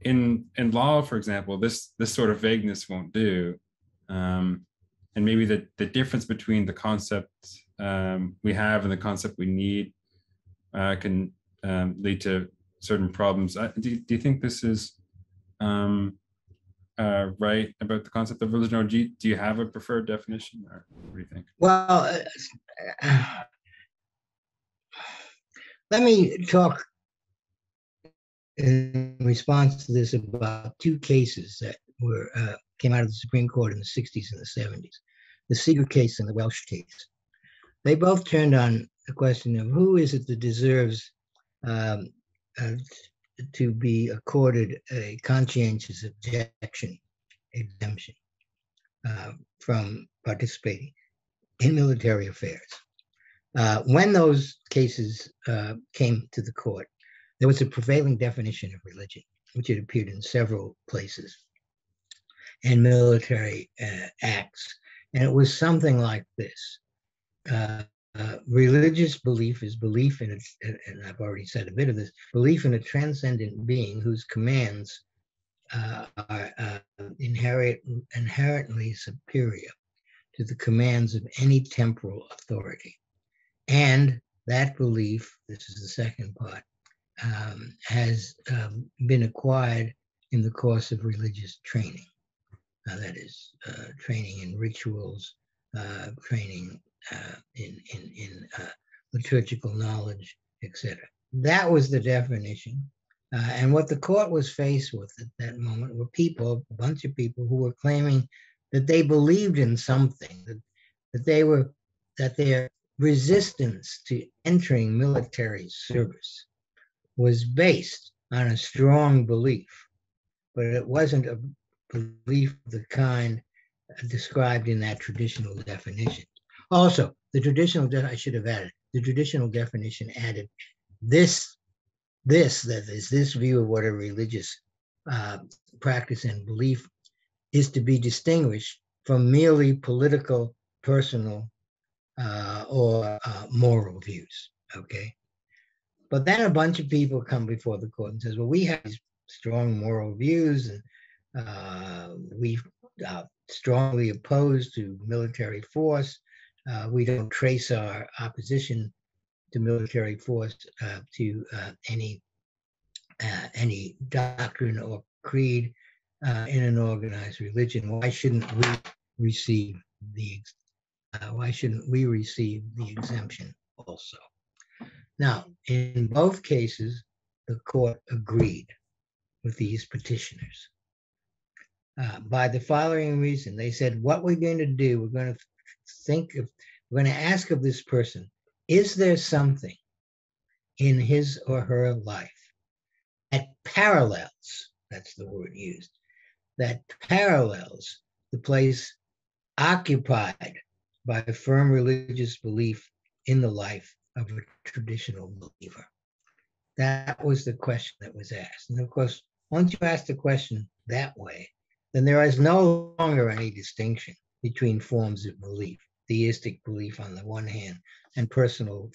B: in law, for example, this sort of vagueness won't do. And maybe the difference between the concept we have and the concept we need can lead to certain problems. Do you think this is right about the concept of religion, or do you have a preferred definition, or what do you think?
A: Well, let me talk in response to this about two cases that came out of the Supreme Court in the 60s and the 70s, the Seeger case and the Welsh case. They both turned on the question of who is it that deserves to be accorded a conscientious objection exemption from participating in military affairs. When those cases came to the court, there was a prevailing definition of religion, which had appeared in several places and military acts. And it was something like this. Religious belief is belief in, and I've already said a bit of this, belief in a transcendent being whose commands are inherently superior to the commands of any temporal authority. And that belief, this is the second part, has been acquired in the course of religious training. That is training in rituals, training in liturgical knowledge, etc. That was the definition. And what the court was faced with at that moment were people, a bunch of people who were claiming that they believed in something, that their resistance to entering military service was based on a strong belief, but it wasn't a belief of the kind described in that traditional definition. Also, I should have added, the traditional definition added this view of what a religious practice and belief is to be distinguished from merely political, personal, or moral views, okay? But then a bunch of people come before the court and says, well, we have these strong moral views, and we strongly opposed to military force. We don't trace our opposition to military force to any doctrine or creed in an organized religion. Why shouldn't we receive the exemption also? Now, in both cases, the court agreed with these petitioners by the following reason. They said, what we're going to do, we're going to ask of this person, is there something in his or her life that parallels, that's the word used, that parallels the place occupied by a firm religious belief in the life of a traditional believer? That was the question that was asked. And of course, once you ask the question that way, then there is no longer any distinction between forms of belief, theistic belief on the one hand, and personal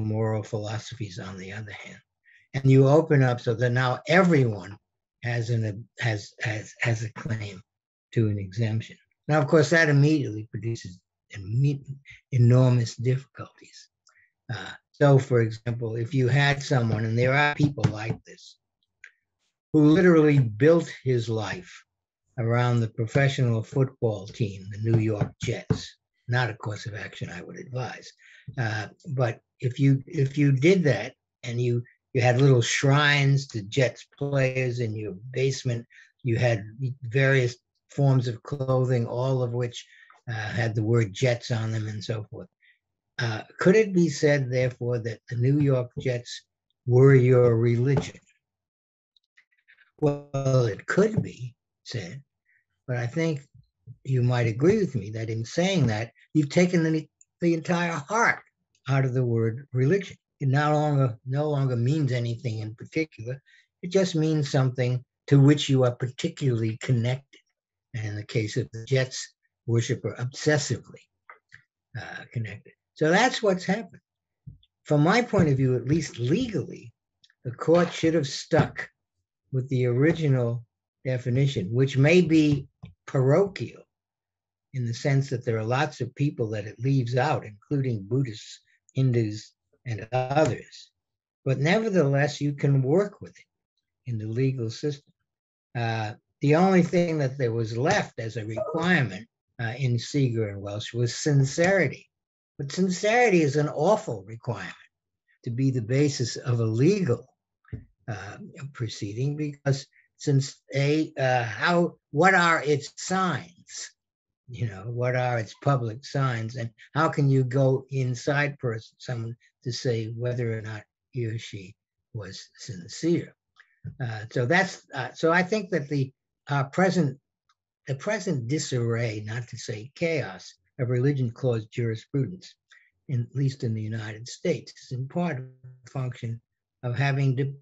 A: moral philosophies on the other hand. And you open up so that now everyone has a claim to an exemption. Now, of course, that immediately produces enormous difficulties. So, for example, if you had someone, and there are people like this, who literally built his life around the professional football team, the New York Jets, not a course of action I would advise. But if you did that, and you had little shrines to Jets players in your basement You had various forms of clothing, all of which had the word Jets on them and so forth. Could it be said, therefore, that the New York Jets were your religion? Well, it could be said, but I think you might agree with me that in saying that, you've taken the entire heart out of the word religion. It no longer means anything in particular. It just means something to which you are particularly connected. And in the case of the Jets worshiper, obsessively connected. So that's what's happened. From my point of view, at least legally, the court should have stuck with the original definition, which may be parochial in the sense that there are lots of people that it leaves out, including Buddhists, Hindus, and others. But nevertheless, you can work with it in the legal system. The only thing that there was left as a requirement in Seeger and Welsh was sincerity. But sincerity is an awful requirement to be the basis of a legal proceeding, because since what are its signs? What are its public signs, and how can you go inside someone to say whether or not he or she was sincere? So I think that the present disarray, not to say chaos, of religion clause jurisprudence, at least in the United States, is in part a function of having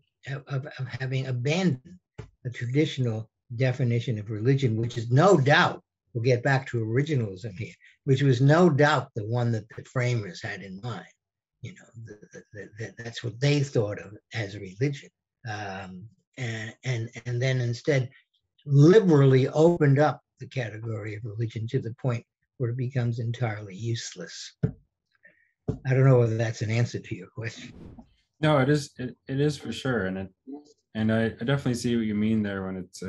A: abandoned the traditional definition of religion, which is no doubt, we'll get back to originalism here, which was no doubt the one that the framers had in mind. That's what they thought of as religion. And then instead liberally opened up the category of religion to the point where it becomes entirely useless. I don't know whether that's an answer to your question.
B: No, it is. It is for sure, and I definitely see what you mean there when it's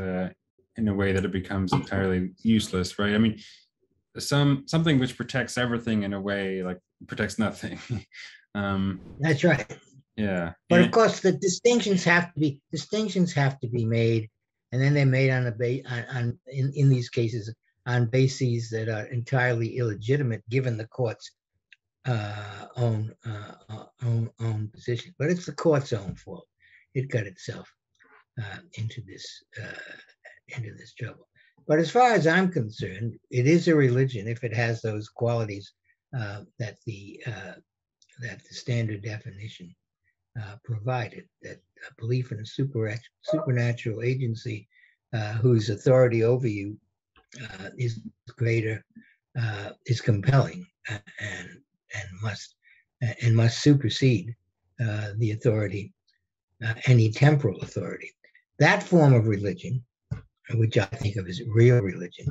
B: in a way that it becomes entirely useless, right? I mean, something which protects everything in a way like protects nothing.
A: That's right.
B: Yeah.
A: But of course, the distinctions have to be made, and then they're made in these cases on bases that are entirely illegitimate given the court's own position. But it's the court's own fault. It got itself into this trouble. But as far as I'm concerned, it is a religion if it has those qualities that the standard definition provided, that a belief in a supernatural agency whose authority over you is greater, is compelling, and must supersede the authority, any temporal authority. That form of religion, which I think of as real religion,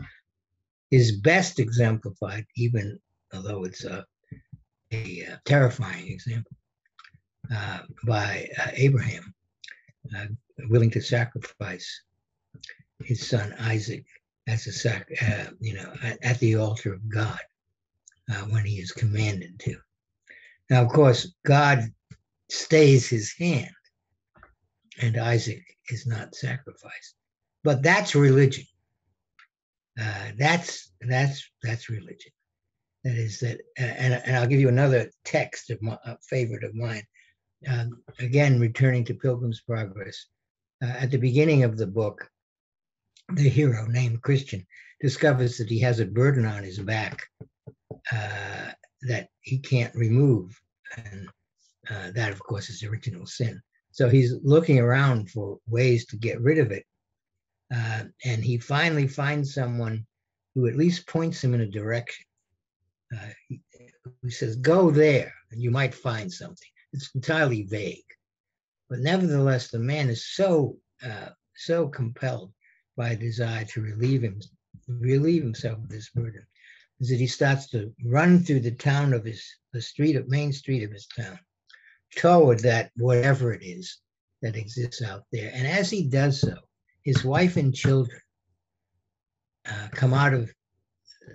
A: is best exemplified, even although it's a terrifying example, by Abraham, willing to sacrifice his son Isaac as at the altar of God when he is commanded to. Now, of course, God stays his hand, and Isaac is not sacrificed. But that's religion. That's religion. That is that, and I'll give you another text of a favorite of mine. Again, returning to Pilgrim's Progress. At the beginning of the book, the hero, named Christian, discovers that he has a burden on his back that he can't remove, and that, of course, is original sin. So he's looking around for ways to get rid of it, and he finally finds someone who at least points him in a direction. He says, "Go there, and you might find something." It's entirely vague, but nevertheless, the man is so compelled by a desire to relieve himself of this burden, is that he starts to run through the town of main street of his town, toward that whatever it is that exists out there. And as he does so, his wife and children come out of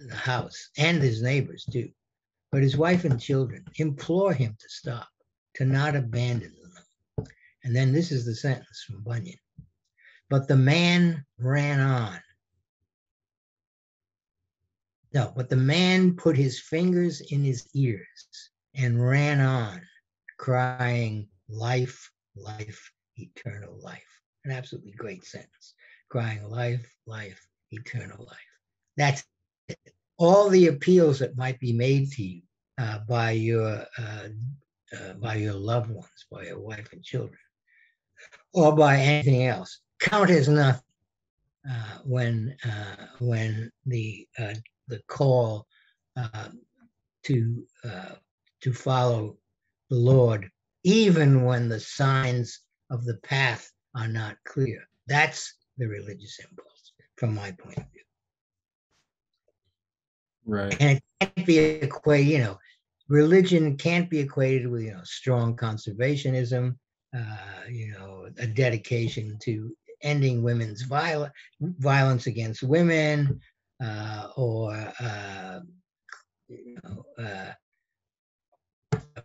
A: the house, and his neighbors too. But his wife and children implore him to stop, to not abandon them. And then this is the sentence from Bunyan: but the man ran on. No, but the man put his fingers in his ears and ran on, crying, life, life, eternal life. An absolutely great sentence. Crying, life, life, eternal life. That's it. All the appeals that might be made to you by your loved ones, by your wife and children, or by anything else, count as nothing when the call to follow the Lord, even when the signs of the path are not clear. That's the religious impulse, from my point of view.
B: Right.
A: And it can't be equated, religion can't be equated with, strong conservationism, a dedication to ending women's violence against women, or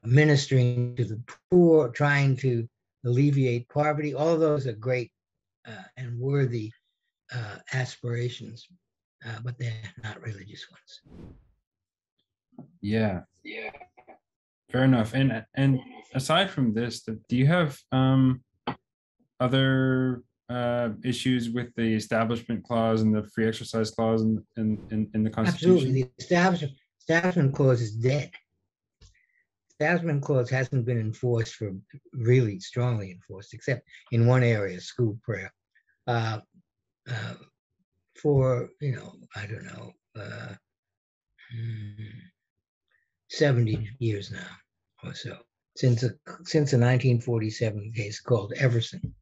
A: ministering to the poor, trying to alleviate poverty. All of those are great and worthy aspirations, but they're not religious ones.
B: Yeah. Fair enough. And aside from this, do you have other issues with the Establishment Clause and the Free Exercise Clause in the Constitution?
A: Absolutely. The Establishment Clause is dead. Establishment Clause hasn't been enforced really strongly enforced, except in one area, school prayer, for, I don't know, 70 years now or so, since a 1947 case called Everson.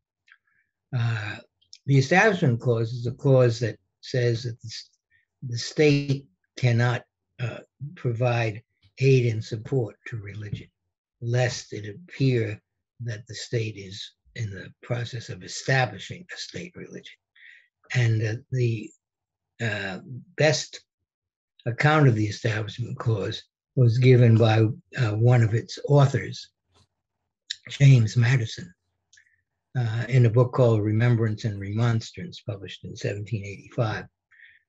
A: The Establishment Clause is a clause that says that the state cannot provide aid and support to religion, lest it appear that the state is in the process of establishing a state religion. And the best account of the Establishment Clause was given by one of its authors, James Madison, in a book called Remembrance and Remonstrance, published in 1785,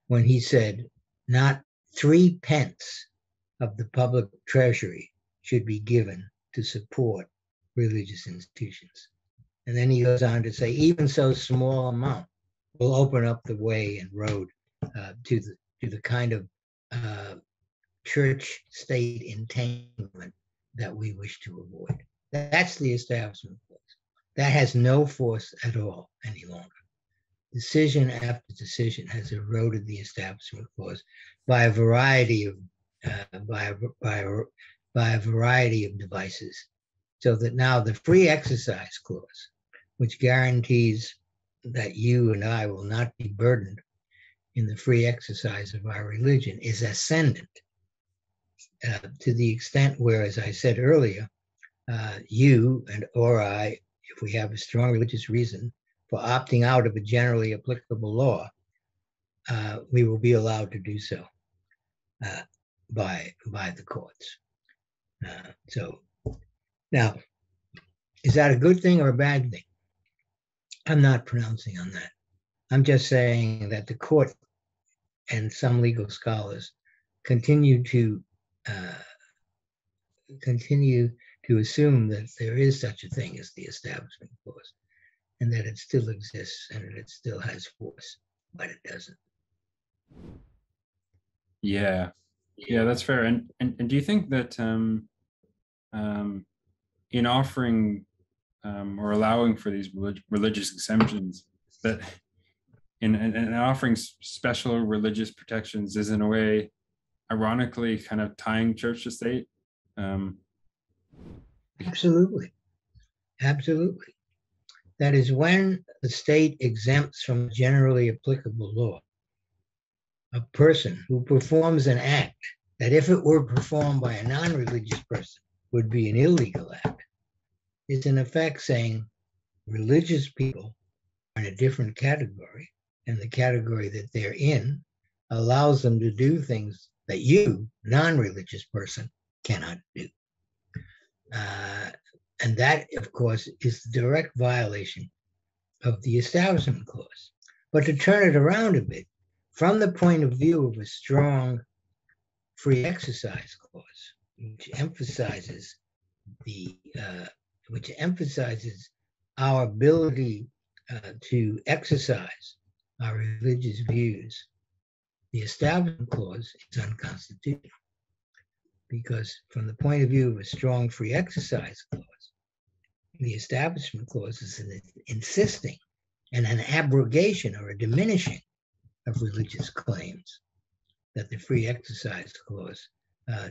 A: when he said, not 3 pence of the public treasury should be given to support religious institutions. And then he goes on to say, even so small amount will open up the way and road to the kind of church-state entanglement that we wish to avoid. That's the Establishment Clause. That has no force at all any longer. Decision after decision has eroded the Establishment Clause by a variety of devices, so that now the Free Exercise Clause, which guarantees that you and I will not be burdened in the free exercise of our religion, is ascendant to the extent where, as I said earlier, you or I, if we have a strong religious reason for opting out of a generally applicable law, we will be allowed to do so by the courts. So now, is that a good thing or a bad thing? I'm not pronouncing on that. I'm just saying that the court and some legal scholars continue to assume that there is such a thing as the Establishment Clause, and that it still exists and that it still has force, but it doesn't.
B: Yeah, that's fair. And do you think that in offering or allowing for these religious exemptions, that in offering special religious protections is in a way, ironically, kind of tying church to state?
A: Absolutely. That is, when the state exempts from generally applicable law a person who performs an act that, if it were performed by a non-religious person, would be an illegal act, is in effect saying religious people are in a different category, and the category that they're in allows them to do things that you, non-religious person, cannot do. And that, of course, is the direct violation of the Establishment Clause. But to turn it around a bit, from the point of view of a strong free exercise clause, which emphasizes our ability to exercise our religious views, the Establishment Clause is unconstitutional. Because from the point of view of a strong free exercise clause, the Establishment Clause is insisting and an abrogation or a diminishing of religious claims that the free exercise clause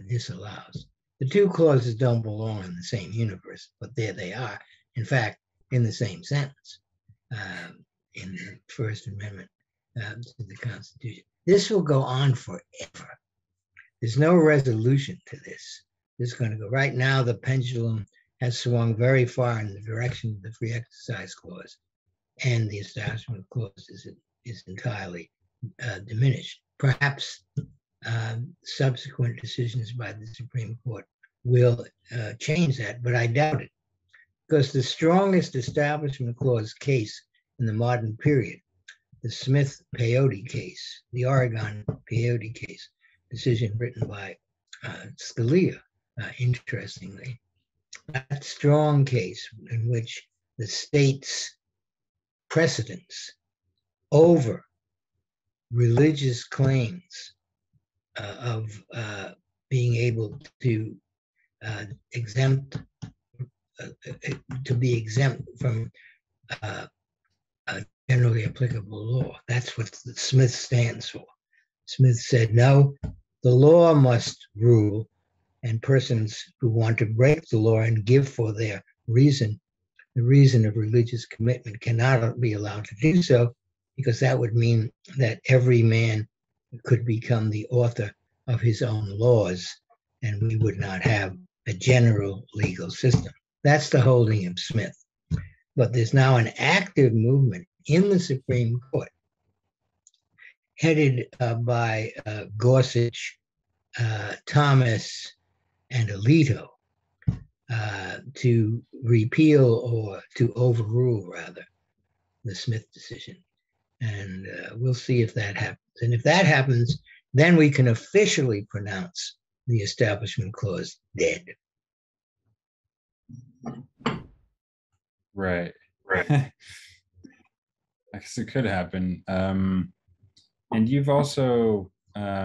A: disallows. The two clauses don't belong in the same universe, but there they are, in fact, in the same sentence in the First Amendment to the Constitution. This will go on forever. There's no resolution to this. This is going to go. Right now, the pendulum has swung very far in the direction of the free exercise clause, and the Establishment Clause is entirely diminished. Perhaps subsequent decisions by the Supreme Court will change that, but I doubt it, because the strongest Establishment Clause case in the modern period, the Smith-Peyote case, the Oregon Peyote case, decision written by Scalia, interestingly, that strong case in which the state's precedence over religious claims of being able to be exempt from generally applicable law. That's what the Smith stands for. Smith said, no, the law must rule, and persons who want to break the law and give for their reason, the reason of religious commitment, cannot be allowed to do so, because that would mean that every man could become the author of his own laws, and we would not have a general legal system. That's the holding of Smith. But there's now an active movement in the Supreme Court, headed by Gorsuch, Thomas, and Alito, to repeal or to overrule, rather, the Smith decision. And we'll see if that happens. And if that happens, then we can officially pronounce the Establishment Clause dead.
B: Right. I guess it could happen. And you've also, I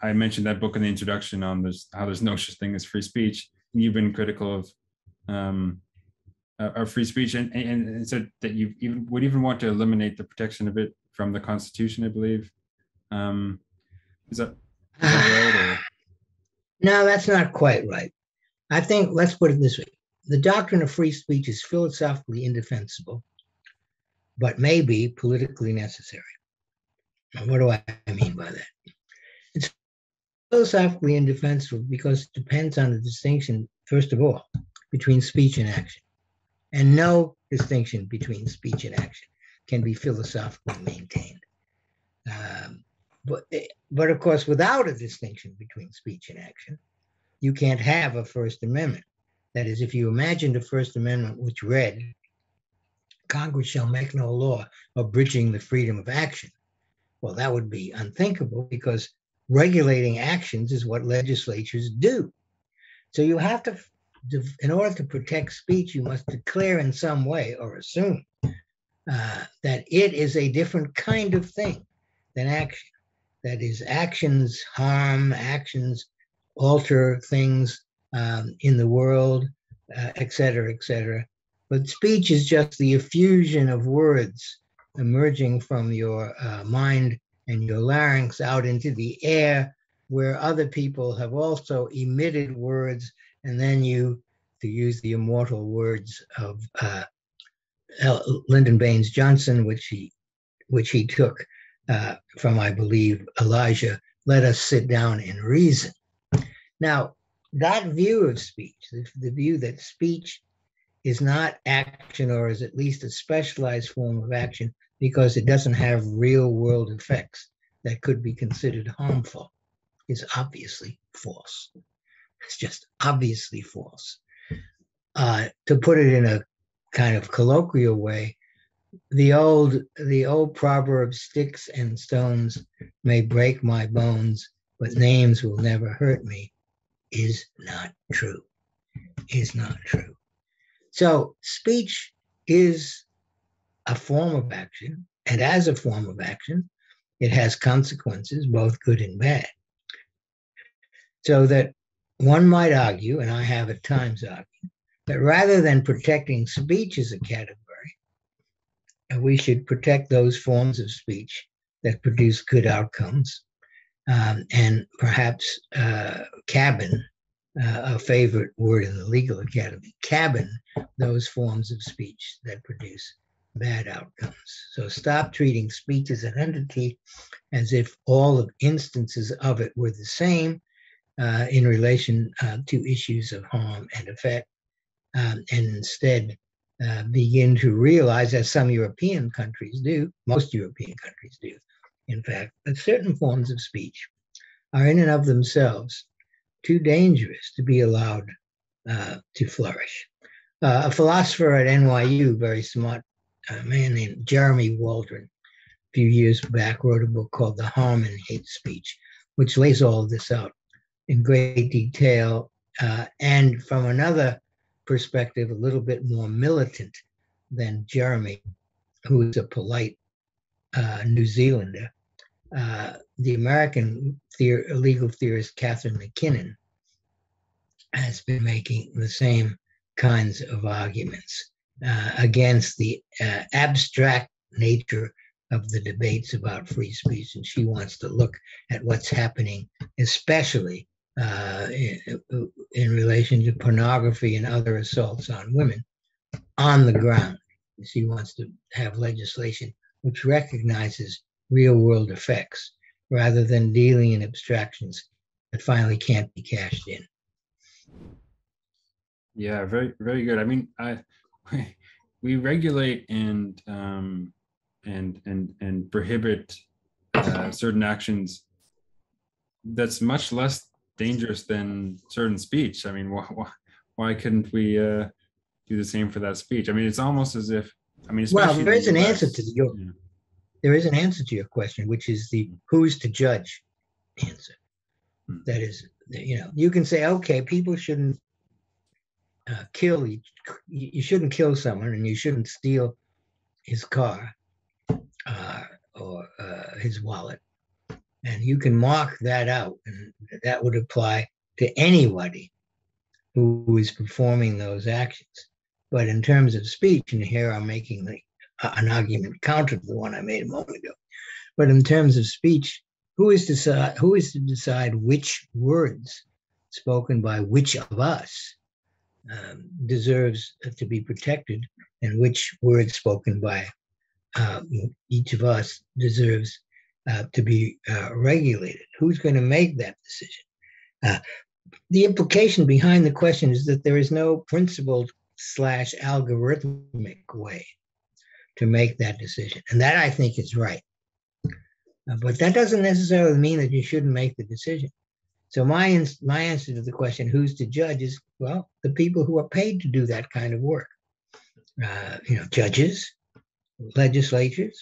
B: mentioned that book in the introduction on how there's no such thing as free speech. You've been critical of free speech, and said that you would even want to eliminate the protection of it from the Constitution, I believe. Is that right? Or?
A: No, that's not quite right. I think, let's put it this way. The doctrine of free speech is philosophically indefensible, but may be politically necessary. Now, what do I mean by that? It's philosophically indefensible because it depends on the distinction, first of all, between speech and action. And no distinction between speech and action can be philosophically maintained. But of course, without a distinction between speech and action, you can't have a First Amendment. That is, if you imagined a First Amendment which read, Congress shall make no law abridging the freedom of action, well, that would be unthinkable, because regulating actions is what legislatures do. So you have to, in order to protect speech, you must declare in some way or assume that it is a different kind of thing than action. That is, actions harm, actions alter things in the world, et cetera, et cetera. But speech is just the effusion of words emerging from your mind and your larynx out into the air, where other people have also emitted words, and then you, to use the immortal words of Lyndon Baines Johnson, which he took from, I believe, Elijah, let us sit down and reason. Now, that view of speech, the view that speech is not action, or is at least a specialized form of action because it doesn't have real world effects that could be considered harmful, is obviously false. It's just obviously false. To put it in a kind of colloquial way, the old proverb, sticks and stones may break my bones, but names will never hurt me, is not true. Is not true. So speech is a form of action, and as a form of action, it has consequences, both good and bad. So that one might argue, and I have at times argued, that rather than protecting speech as a category, we should protect those forms of speech that produce good outcomes, and perhaps cabin, a favorite word in the legal academy, cabin those forms of speech that produce bad outcomes. So stop treating speech as an entity as if all of instances of it were the same in relation to issues of harm and effect, and instead begin to realize, as some European countries do, most European countries do, in fact, that certain forms of speech are in and of themselves too dangerous to be allowed to flourish. A philosopher at NYU, very smart man named Jeremy Waldron, a few years back wrote a book called The Harm and Hate Speech, which lays all of this out in great detail, and from another perspective, a little bit more militant than Jeremy, who is a polite New Zealander. The American legal theorist Catherine McKinnon has been making the same kinds of arguments against the abstract nature of the debates about free speech, and she wants to look at what's happening, especially in relation to pornography and other assaults on women on the ground. She wants to have legislation which recognizes real world effects rather than dealing in abstractions that finally can't be cashed in.
B: Yeah, very, very good. I mean, we regulate and prohibit certain actions that's much less dangerous than certain speech. I mean, why couldn't we do the same for that speech? I mean, it's almost as if, I mean,
A: well,
B: especially
A: there is an
B: US,
A: answer to there is an answer to your question, which is the who's to judge answer. That is, you can say, okay, people shouldn't kill you shouldn't kill someone, and you shouldn't steal his car or his wallet, and you can mark that out, and that would apply to anybody who is performing those actions. But in terms of speech, and here I'm making an argument counter to the one I made a moment ago, but in terms of speech, who is to decide which words spoken by which of us deserves to be protected, and which words spoken by each of us deserves to be regulated? Who's going to make that decision? The implication behind the question is that there is no principled / algorithmic way to make that decision. And that, I think, is right. But that doesn't necessarily mean that you shouldn't make the decision. So my answer to the question, who's to judge, is, well, the people who are paid to do that kind of work. Judges, legislatures,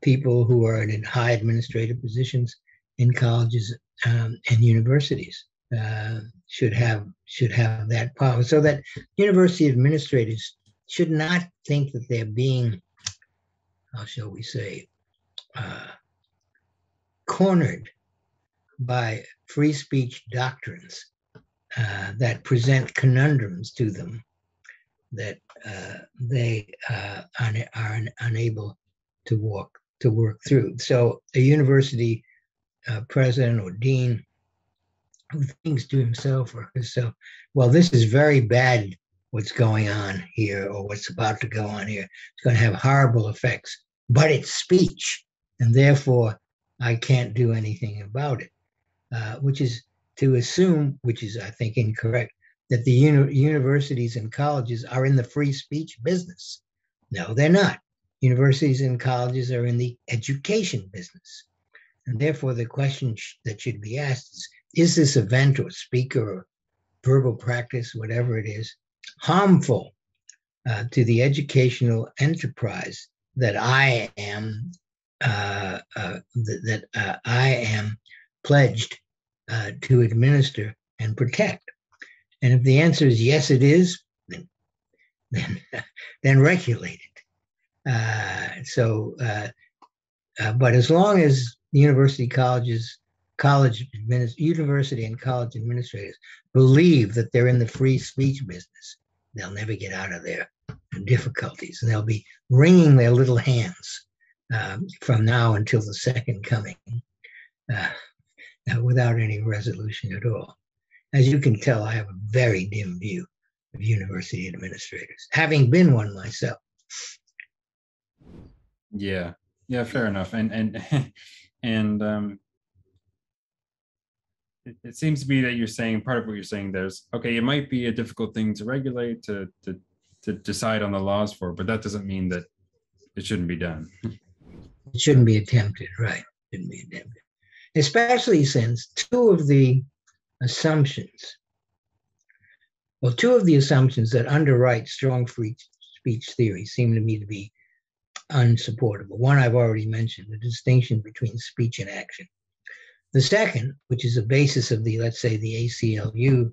A: people who are in high administrative positions in colleges and universities should have that power, so that university administrators should not think that they're being, how shall we say, cornered by free speech doctrines that present conundrums to them that they are unable to work through. So a university president or dean who thinks to himself or herself, well, this is very bad what's going on here, or what's about to go on here. It's going to have horrible effects, but it's speech, and therefore I can't do anything about it, which is to assume, which is, I think, incorrect, that the universities and colleges are in the free speech business. No, they're not. Universities and colleges are in the education business. And therefore, the question that should be asked is this event or speaker or verbal practice, whatever it is, harmful to the educational enterprise that I am I am pledged to administer and protect. And if the answer is yes, it is, then regulate it. But as long as university and college administrators believe that they're in the free speech business, they'll never get out of their difficulties, and they'll be wringing their little hands from now until the second coming without any resolution at all. As you can tell, I have a very dim view of university administrators, having been one myself.
B: Yeah, fair enough. And it seems to be that you're saying, part of what you're saying, there's, okay, it might be a difficult thing to regulate, to decide on the laws for, but that doesn't mean that it shouldn't be done.
A: It shouldn't be attempted, right? Shouldn't be attempted. Especially since two of the assumptions that underwrite strong free speech theory seem to me to be unsupportable. One I've already mentioned, the distinction between speech and action. The second, which is the basis of the, let's say, the ACLU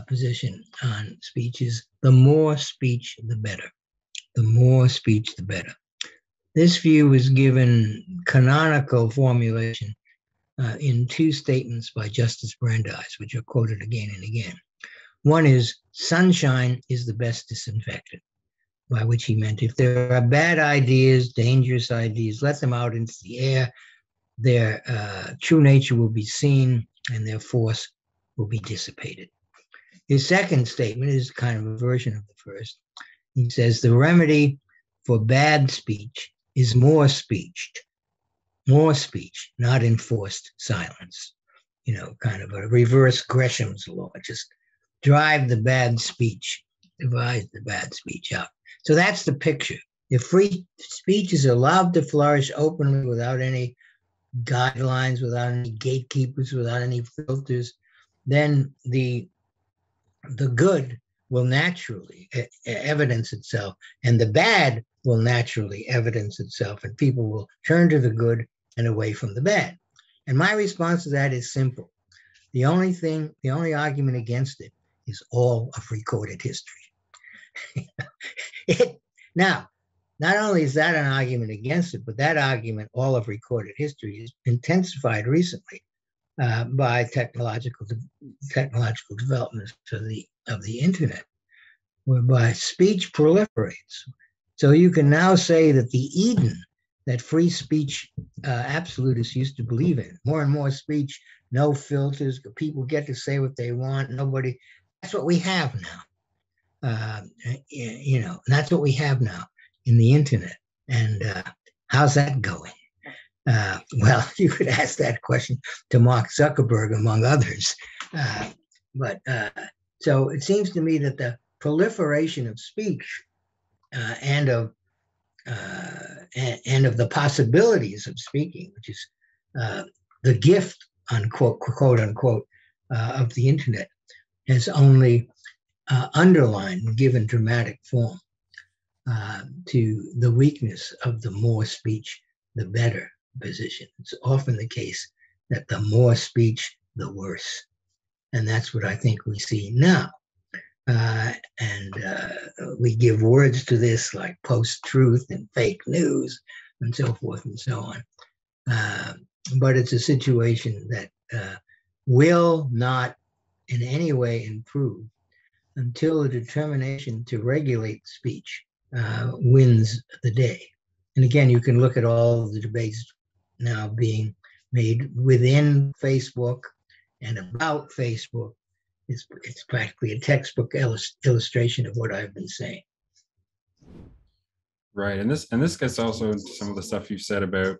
A: position on speech, is the more speech, the better. The more speech, the better. This view is given canonical formulation in two statements by Justice Brandeis, which are quoted again and again. One is, sunshine is the best disinfectant, by which he meant if there are bad ideas, dangerous ideas, let them out into the air. Their true nature will be seen and their force will be dissipated. His second statement is kind of a version of the first. He says the remedy for bad speech is more speech, not enforced silence. Kind of a reverse Gresham's law, just divide the bad speech out. So that's the picture. If free speech is allowed to flourish openly without any guidelines, without any gatekeepers, without any filters, then the good will naturally evidence itself, and the bad will naturally evidence itself, and people will turn to the good and away from the bad. And my response to that is simple. The only argument against it is all of recorded history. Now, not only is that an argument against it, but that argument, all of recorded history, is intensified recently by technological developments of the internet, whereby speech proliferates. So you can now say that the Eden that free speech absolutists used to believe in, more and more speech, no filters, people get to say what they want, nobody, that's what we have now. And that's what we have now in the internet. And how's that going? Well, you could ask that question to Mark Zuckerberg, among others. So it seems to me that the proliferation of speech and of the possibilities of speaking, which is the gift, unquote, quote unquote, of the internet, has only underlined, given dramatic form to the weakness of the more speech, the better position. It's often the case that the more speech, the worse. And that's what I think we see now. We give words to this like post-truth and fake news and so forth and so on. But it's a situation that will not in any way improve until the determination to regulate speech wins the day. And again, you can look at all of the debates now being made within Facebook and about Facebook. It's practically a textbook illustration of what I've been saying.
B: Right, and this gets also into some of the stuff you said about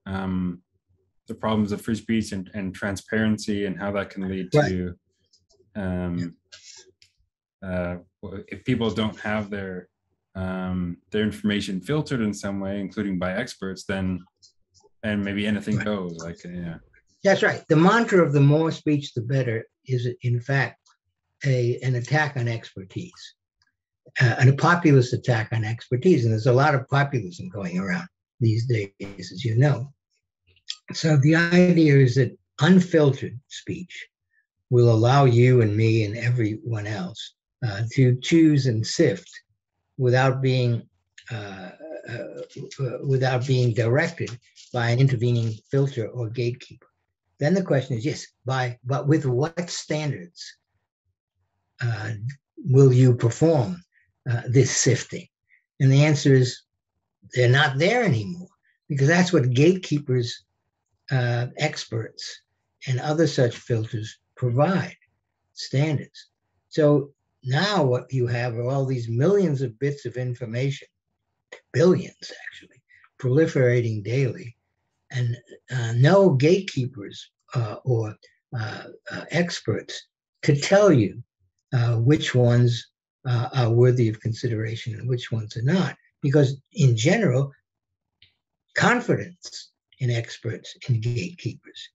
B: the problems of free speech and transparency, and how that can lead to if people don't have their information filtered in some way, including by experts, then and maybe anything goes. That's
A: right. The mantra of the more speech, the better is in fact an attack on expertise. and a populist attack on expertise. And there's a lot of populism going around these days, as you know. So the idea is that unfiltered speech will allow you and me and everyone else to choose and sift without being directed by an intervening filter or gatekeeper. Then the question is, yes, but with what standards will you perform this sifting? And the answer is they're not there anymore, because that's what gatekeepers, experts, and other such filters provide, standards. So now what you have are all these millions of bits of information, billions actually, proliferating daily, and no gatekeepers or experts to tell you which ones are worthy of consideration and which ones are not. Because in general, confidence in experts and gatekeepers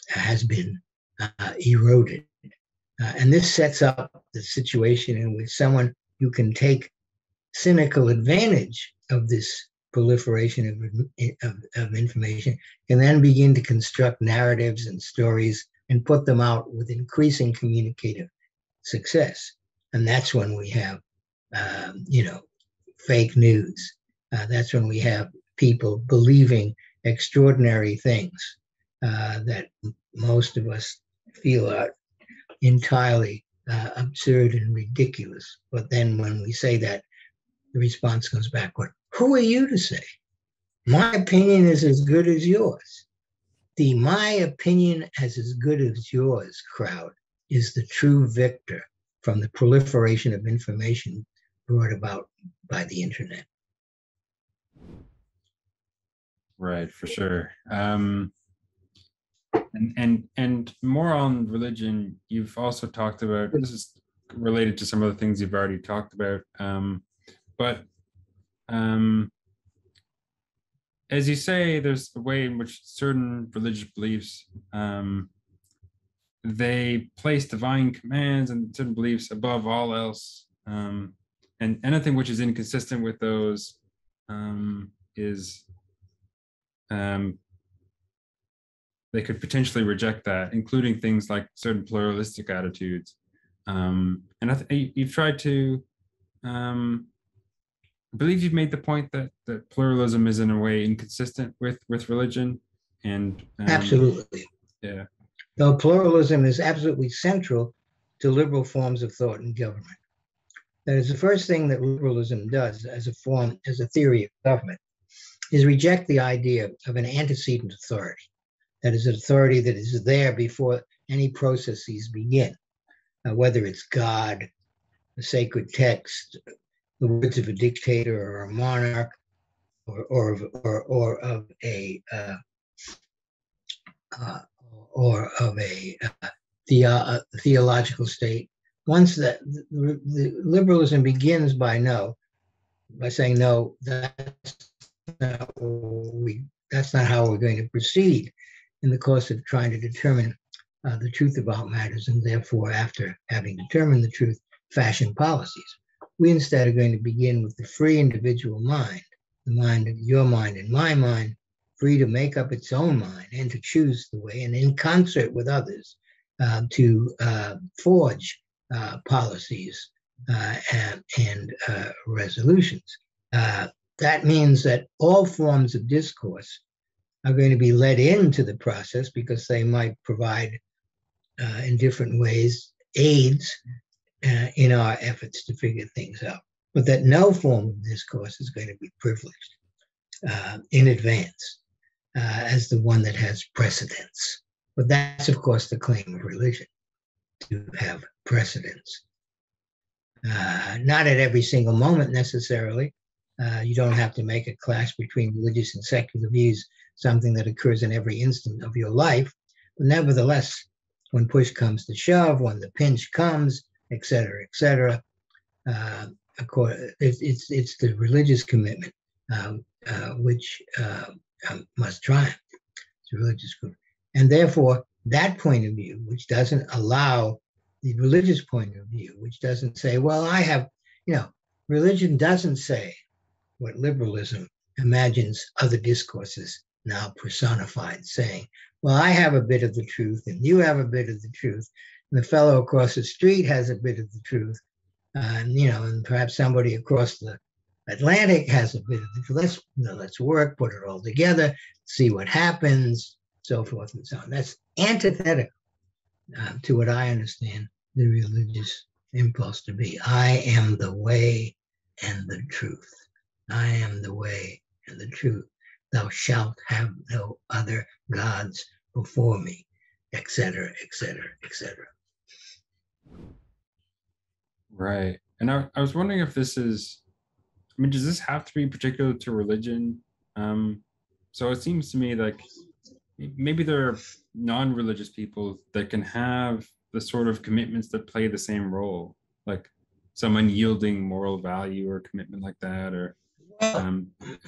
A: has been eroded. And this sets up the situation in which someone who can take cynical advantage of this proliferation of information can then begin to construct narratives and stories and put them out with increasing communicative success. And that's when we have, fake news. That's when we have people believing extraordinary things that most of us feel are entirely absurd and ridiculous. But then when we say that, the response comes back, "What? Who are you to say? My opinion is as good as yours." The "my opinion is as good as yours" crowd is the true victor from the proliferation of information brought about by the internet.
B: Right, for sure. And more on religion, you've also talked about, this is related to some of the things you've already talked about, but as you say, there's a way in which certain religious beliefs, they place divine commands and certain beliefs above all else, and anything which is inconsistent with those is they could potentially reject that, including things like certain pluralistic attitudes. And you've tried to, I believe you've made the point that pluralism is in a way inconsistent with religion. And
A: absolutely.
B: Yeah.
A: Though pluralism is absolutely central to liberal forms of thought and government. That is the first thing that liberalism does as a theory of government, is reject the idea of an antecedent authority. That is an authority that is there before any processes begin, whether it's God, the sacred text, the words of a dictator or a monarch, or of a theological state. Once that the liberalism begins by saying no, that's not how we're going to proceed in the course of trying to determine the truth about matters, and therefore, after having determined the truth, fashion policies. We instead are going to begin with the free individual mind, the mind of your mind and my mind, free to make up its own mind and to choose the way, and in concert with others to forge policies and resolutions. That means that all forms of discourse are going to be led into the process because they might provide in different ways aids in our efforts to figure things out, but that no form of discourse is going to be privileged in advance as the one that has precedence. But that's, of course, the claim of religion, to have precedence. Not at every single moment necessarily. You don't have to make a clash between religious and secular views, something that occurs in every instant of your life. But nevertheless, when push comes to shove, when the pinch comes, et cetera, it's the religious commitment which must triumph. It's a religious group. And therefore, that point of view, which doesn't allow the religious point of view, which doesn't say, well, I have religion doesn't say what liberalism imagines other discourses now personified, saying, well, I have a bit of the truth and you have a bit of the truth, and the fellow across the street has a bit of the truth, and perhaps somebody across the Atlantic has a bit of the truth. Let's work, put it all together, see what happens, so forth and so on. That's antithetical to what I understand the religious impulse to be. I am the way and the truth. I am the way and the truth. Thou shalt have no other gods before me, etc., etc., etc.
B: Right. And I was wondering if this is, I mean, does this have to be particular to religion? So it seems to me like maybe there are non-religious people that can have the sort of commitments that play the same role, like some unyielding moral value or commitment like that, or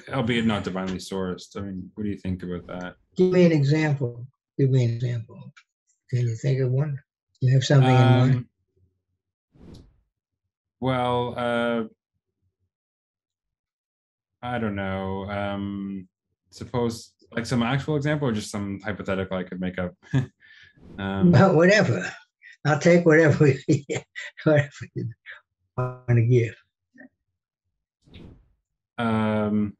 B: albeit not divinely sourced. I mean, what do you think about that?
A: Give me an example. Give me an example. Can you think of one? Do you have something in mind?
B: Well, I don't know. Suppose like some actual example or just some hypothetical I could make up.
A: Well, whatever. I'll take whatever you want to give.
B: I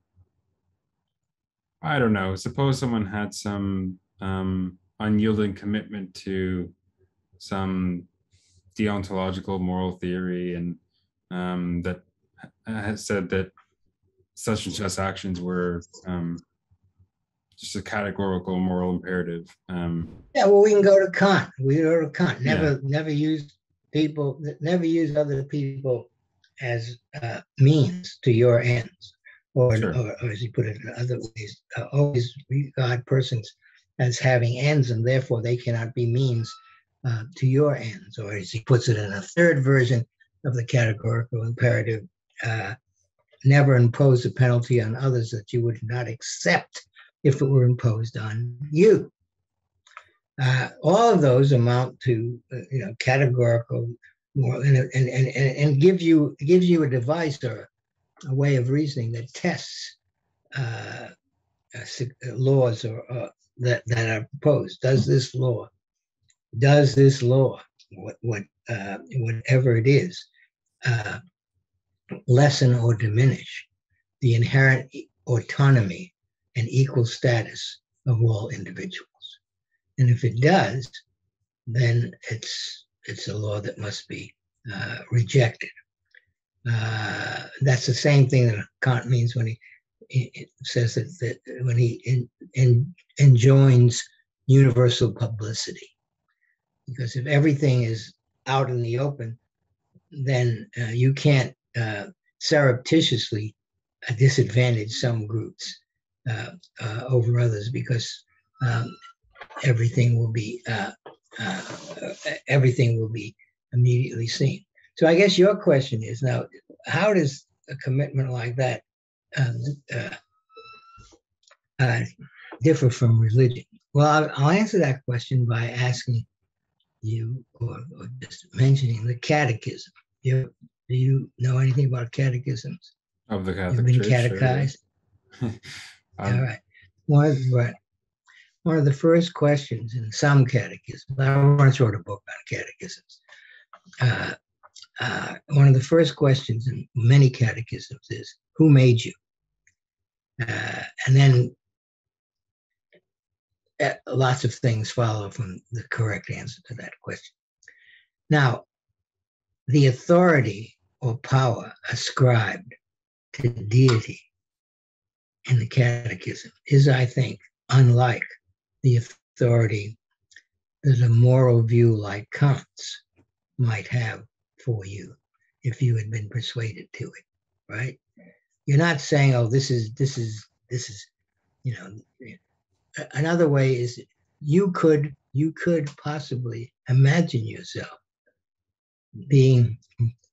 B: don't know. Suppose someone had some unyielding commitment to some deontological moral theory, and that has said that such and such actions were just a categorical moral imperative.
A: Yeah, well, we can go to Kant. We go to Kant. Never use people. Never use other people as means to your ends, or as you put it in other ways, always regard persons as having ends, and therefore they cannot be means to your ends. Or as he puts it in a third version of the categorical imperative, never impose a penalty on others that you would not accept if it were imposed on you. All of those amount to categorical moral, and gives you a device or a way of reasoning that tests laws or that are proposed. Does this law, whatever it is, lessen or diminish the inherent autonomy and equal status of all individuals? And if it does, then it's a law that must be rejected. That's the same thing that Kant means when he says that when he enjoins universal publicity. Because if everything is out in the open, then you can't surreptitiously disadvantage some groups over others, because everything will be immediately seen. So I guess your question is now, how does a commitment like that differ from religion? Well, I'll answer that question by asking you, or just mentioning the catechism. Do you know anything about catechisms?
B: Of the Catholic
A: You've been
B: Church,
A: catechized?
B: Sure.
A: All right. One of the first questions in some catechisms, I once wrote a book on catechisms. One of the first questions in many catechisms is, who made you? And then lots of things follow from the correct answer to that question. Now, the authority or power ascribed to deity in the catechism is, I think, unlike the authority that a moral view like Kant's might have for you if you had been persuaded to it, right? You're not saying, oh, this is, another way is you could possibly imagine yourself being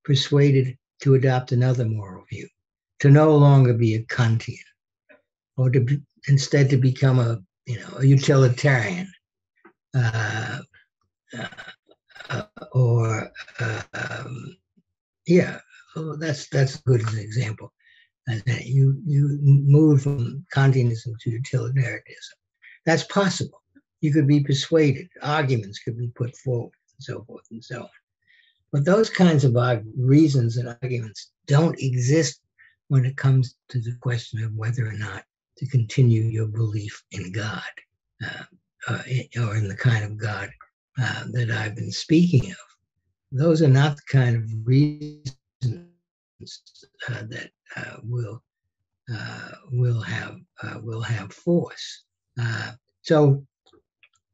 A: persuaded to adopt another moral view, to no longer be a Kantian, or instead to become a utilitarian, or that's good as an example. That you move from Kantianism to utilitarianism. That's possible. You could be persuaded. Arguments could be put forward, and so forth and so on. But those kinds of reasons and arguments don't exist when it comes to the question of whether or not to continue your belief in God, or in the kind of God that I've been speaking of. Those are not the kind of reasons that will have force. So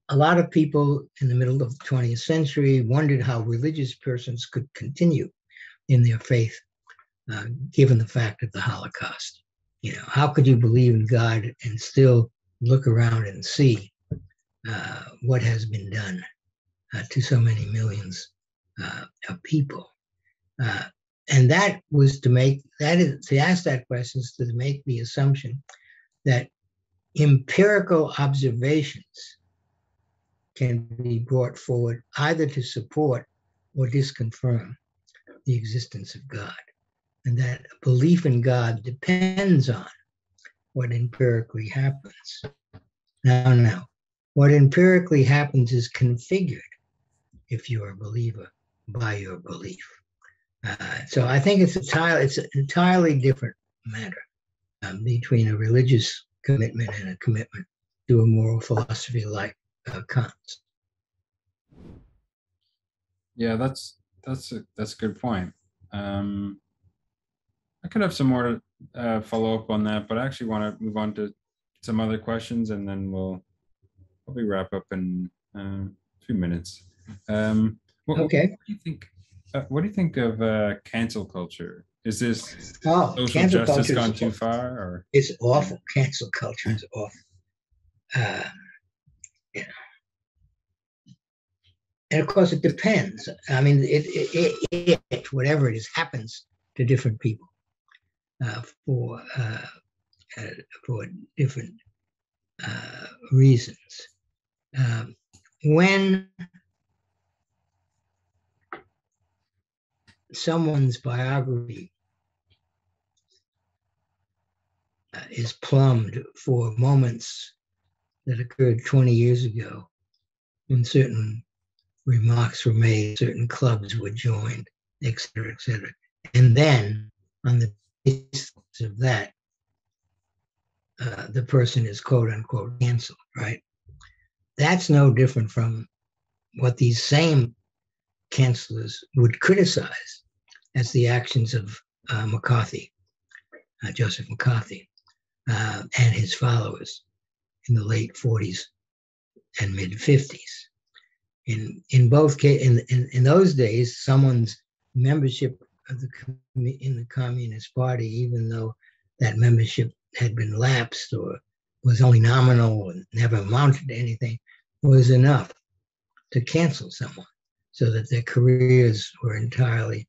A: a lot of people in the middle of the 20th century wondered how religious persons could continue in their faith, given the fact of the Holocaust. How could you believe in God and still look around and see what has been done to so many millions of people? And to ask that question is to make the assumption that empirical observations can be brought forward either to support or disconfirm the existence of God, and that belief in God depends on what empirically happens. Now, what empirically happens is configured, if you're a believer, by your belief. So I think it's an entirely different matter between a religious commitment and a commitment to a moral philosophy like Kant's.
B: Yeah, that's a good point. I could have some more follow up on that, but I actually want to move on to some other questions, and then we'll probably wrap up in a few minutes.
A: Okay.
B: What do you think of cancel culture? Is this social
A: cancel
B: justice
A: culture
B: gone too far? Or
A: it's awful. Cancel culture is awful. And of course, it depends. I mean, it whatever it is happens to different people for different reasons. When someone's biography is plumbed for moments that occurred 20 years ago, when certain remarks were made, certain clubs were joined, et cetera, et cetera. And then on the basis of that, the person is quote unquote canceled, right? That's no different from what these same cancelers would criticize as the actions of McCarthy, Joseph McCarthy, and his followers in the late 40s and mid 50s. In both cases, in those days, someone's membership in the Communist Party, even though that membership had been lapsed or was only nominal and never amounted to anything, was enough to cancel someone, so that their careers were entirely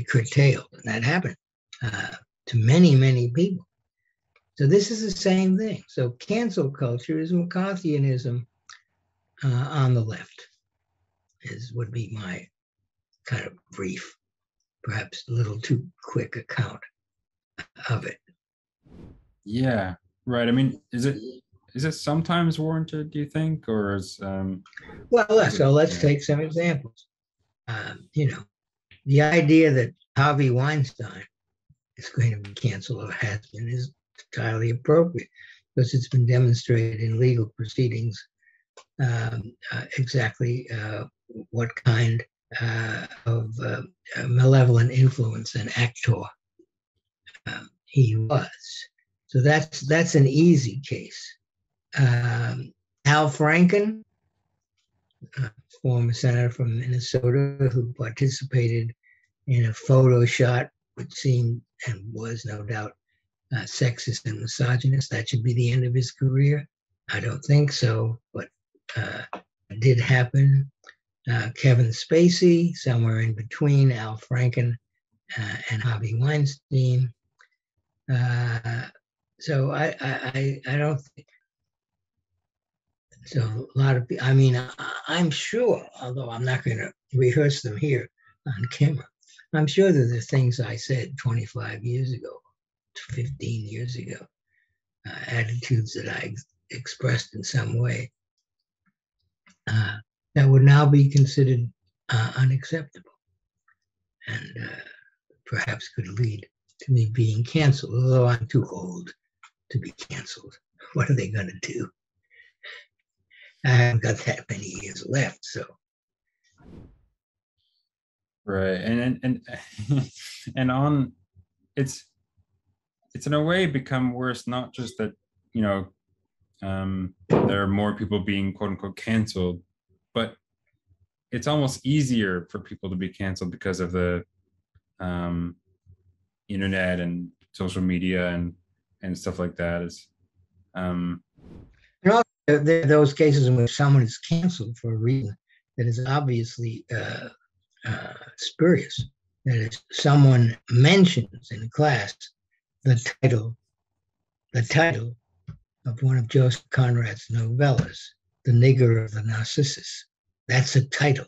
A: curtailed. And that happened to many, many people. So this is the same thing. So cancel culture is McCarthyianism on the left, would be my kind of brief, perhaps a little too quick account of it.
B: Yeah, right. I mean, is it sometimes warranted, do you think, or is
A: let's take some examples. The idea that Harvey Weinstein is going to be canceled or has been is entirely appropriate, because it's been demonstrated in legal proceedings exactly what kind of malevolent influence and actor he was. So that's an easy case. Al Franken, former senator from Minnesota, who participated in a photo shot which seemed and was no doubt sexist and misogynist. That should be the end of his career. I don't think so, but it did happen. Kevin Spacey, somewhere in between Al Franken and Harvey Weinstein. So I don't think. So a lot of people, I mean, I'm sure, although I'm not going to rehearse them here, on camera. I'm sure that the things I said 25 years ago, 15 years ago, attitudes that I expressed in some way, that would now be considered unacceptable, and perhaps could lead to me being canceled, although I'm too old to be canceled. What are they going to do? I haven't got that many years left, so.
B: Right, and on it's in a way become worse. Not just that, you know, there are more people being quote unquote canceled, but it's almost easier for people to be canceled because of the internet and social media and stuff like that. Is
A: And also, there are those cases in which someone is canceled for a reason that is obviously spurious. That is, someone mentions in class the title of one of Joseph Conrad's novellas, The Nigger of the Narcissus. That's the title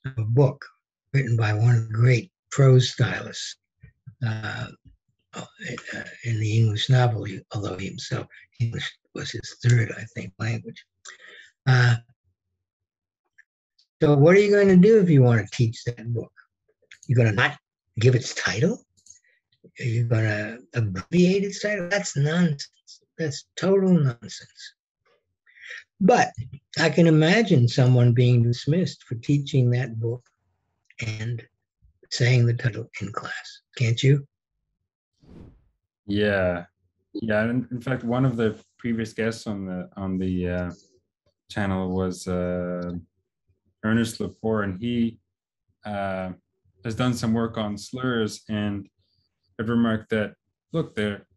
A: of a book written by one of the great prose stylists in the English novel, although he himself, English was his third, I think, language. So what are you going to do if you want to teach that book? You're going to not give its title? Are you going to abbreviate its title? That's nonsense. That's total nonsense. But I can imagine someone being dismissed for teaching that book and saying the title in class. Can't you?
B: Yeah. In fact, one of the previous guests on the channel was Ernest Lepore, and he has done some work on slurs, and I've remarked that, look, there,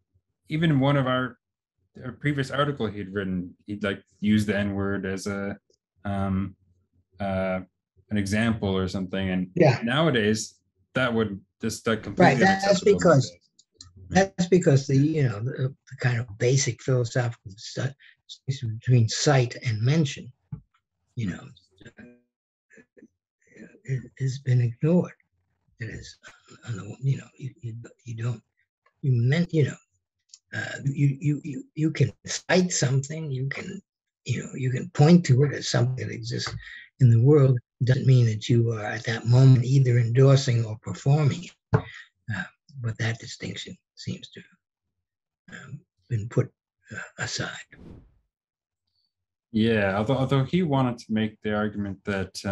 B: even in one of our previous article he'd written, he'd like use the N-word as a an example or something, and nowadays that would just completely
A: right. That's because the kind of basic philosophical stuff between sight and mention, it has been ignored. It is, you can cite something, you can point to it as something that exists in the world. It doesn't mean that you are at that moment either endorsing or performing it. But that distinction seems to have been put aside.
B: Yeah, although he wanted to make the argument that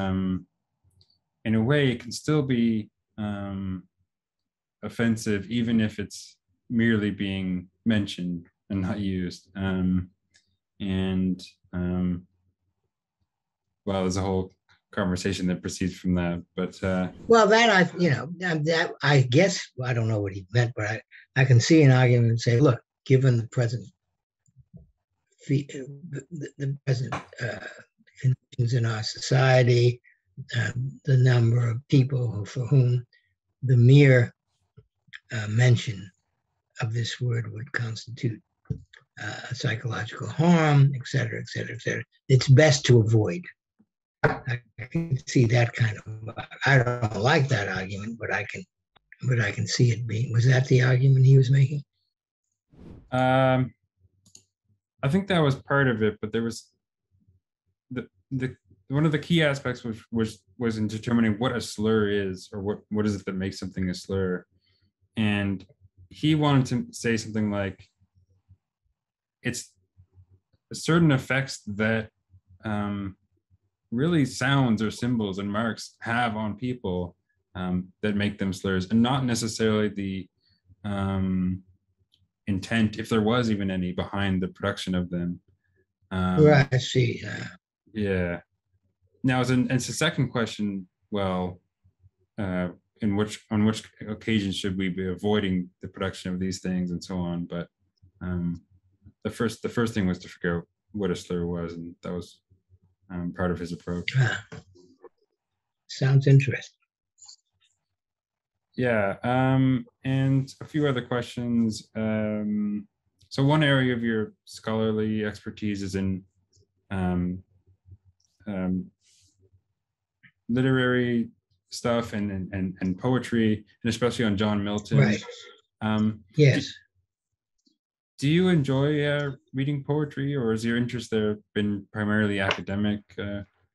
B: in a way it can still be offensive even if it's merely being mentioned and not used. Well, there's a whole conversation that proceeds from that, but
A: well, that I guess, I don't know what he meant, but I can see an argument and say, look, given the present conditions in our society, the number of people for whom the mere mention of this word would constitute psychological harm, et cetera, et cetera, et cetera, it's best to avoid. I can see that kind of. I don't like that argument, but I can see it being. Was that the argument he was making?
B: I think that was part of it, but there was the one of the key aspects was in determining what a slur is, or what is it that makes something a slur, and he wanted to say something like it's certain effects that really sounds or symbols and marks have on people that make them slurs, and not necessarily the intent, if there was even any, behind the production of them.
A: Right, I see.
B: Yeah. Now, it's the second question. Well, on which occasions should we be avoiding the production of these things and so on? But the first thing was to figure out what a slur was, and that was part of his approach.
A: Sounds interesting.
B: Yeah, and a few other questions. So one area of your scholarly expertise is in literary stuff and poetry, and especially on John Milton.
A: Right. Yes.
B: Do you enjoy reading poetry, or has your interest there been primarily academic?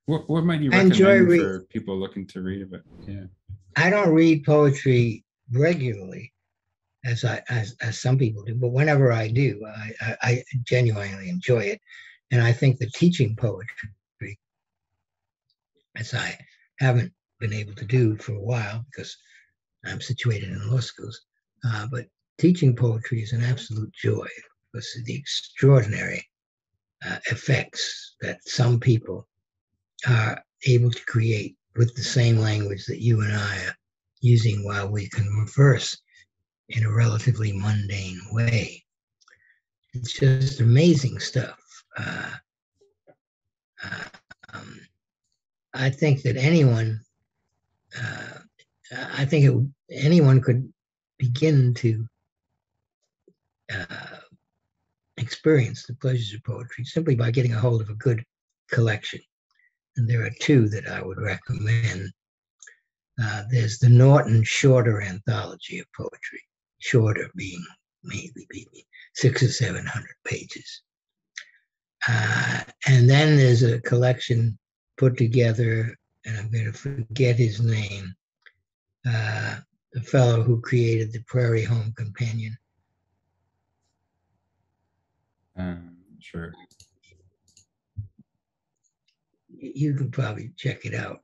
B: What might you recommend for people looking to read of it? Yeah.
A: I don't read poetry regularly, as some people do, but whenever I do, I genuinely enjoy it, and I think that teaching poetry, as I haven't been able to do for a while because I'm situated in law schools, but teaching poetry is an absolute joy because of the extraordinary effects that some people are able to create with the same language that you and I are using, while we can reverse in a relatively mundane way. It's just amazing stuff. I think that anyone could begin to experience the pleasures of poetry simply by getting a hold of a good collection. And there are two that I would recommend. There's the Norton Shorter Anthology of Poetry, shorter being maybe 600 or 700 pages. And then there's a collection put together, and I'm going to forget his name, the fellow who created the Prairie Home Companion.
B: Sure.
A: You can probably check it out.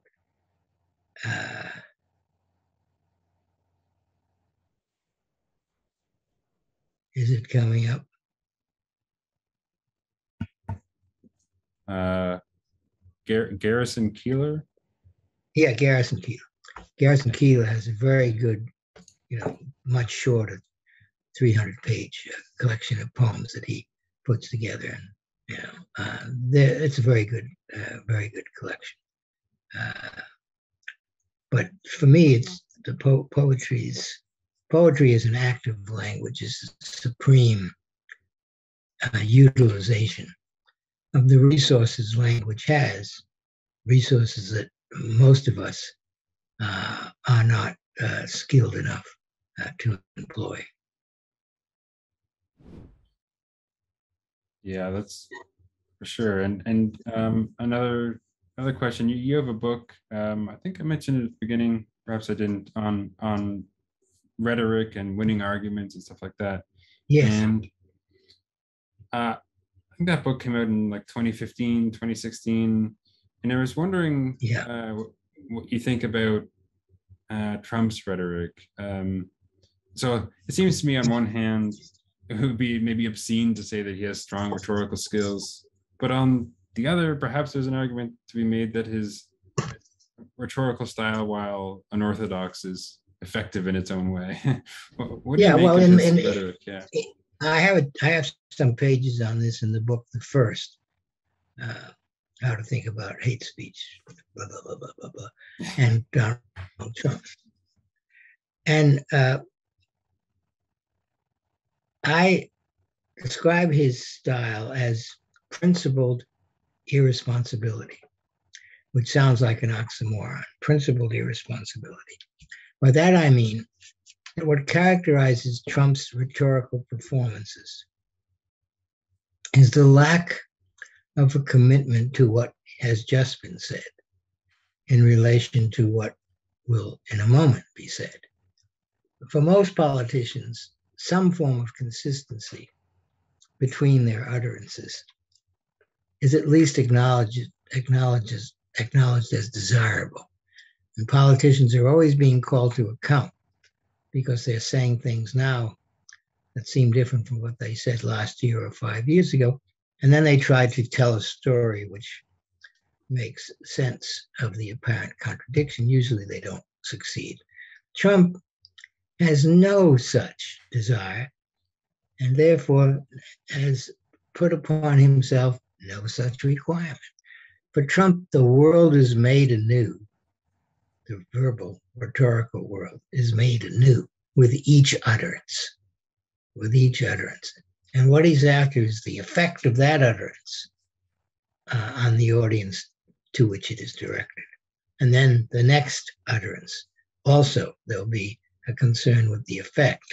A: Is it coming up?
B: Garrison Keillor?
A: Yeah, Garrison Keillor. Garrison Keillor has a very good, much shorter 300-page collection of poems that he puts together. And, it's a very good collection. But for me, it's the poetry is an active language, is a supreme utilization of the resources language has, resources that most of us are not skilled enough to employ.
B: Yeah, that's for sure. And another question. You have a book. I think I mentioned it at the beginning. Perhaps I didn't. On rhetoric and winning arguments and stuff like that.
A: Yes.
B: And I think that book came out in like 2015, 2016. And I was wondering what you think about Trump's rhetoric. So it seems to me, on one hand, it would be maybe obscene to say that he has strong rhetorical skills, but on the other, perhaps there's an argument to be made that his rhetorical style, while unorthodox, is effective in its own way. What do you make of his rhetoric? Yeah,
A: I have some pages on this in the book, The First, How to Think About Hate Speech, blah, blah, blah, blah, blah, blah, and Donald Trump. And I describe his style as principled irresponsibility, which sounds like an oxymoron, principled irresponsibility. By that I mean that what characterizes Trump's rhetorical performances is the lack of a commitment to what has just been said in relation to what will in a moment be said. For most politicians, some form of consistency between their utterances is at least acknowledged as desirable. And politicians are always being called to account because they're saying things now that seem different from what they said last year or 5 years ago. And then they try to tell a story which makes sense of the apparent contradiction. Usually they don't succeed. Trump has no such desire, and therefore has put upon himself no such requirement. For Trump, the world is made anew. The verbal, rhetorical world is made anew with each utterance. And what he's after is the effect of that utterance on the audience to which it is directed. And then the next utterance, also there'll be a concern with the effect,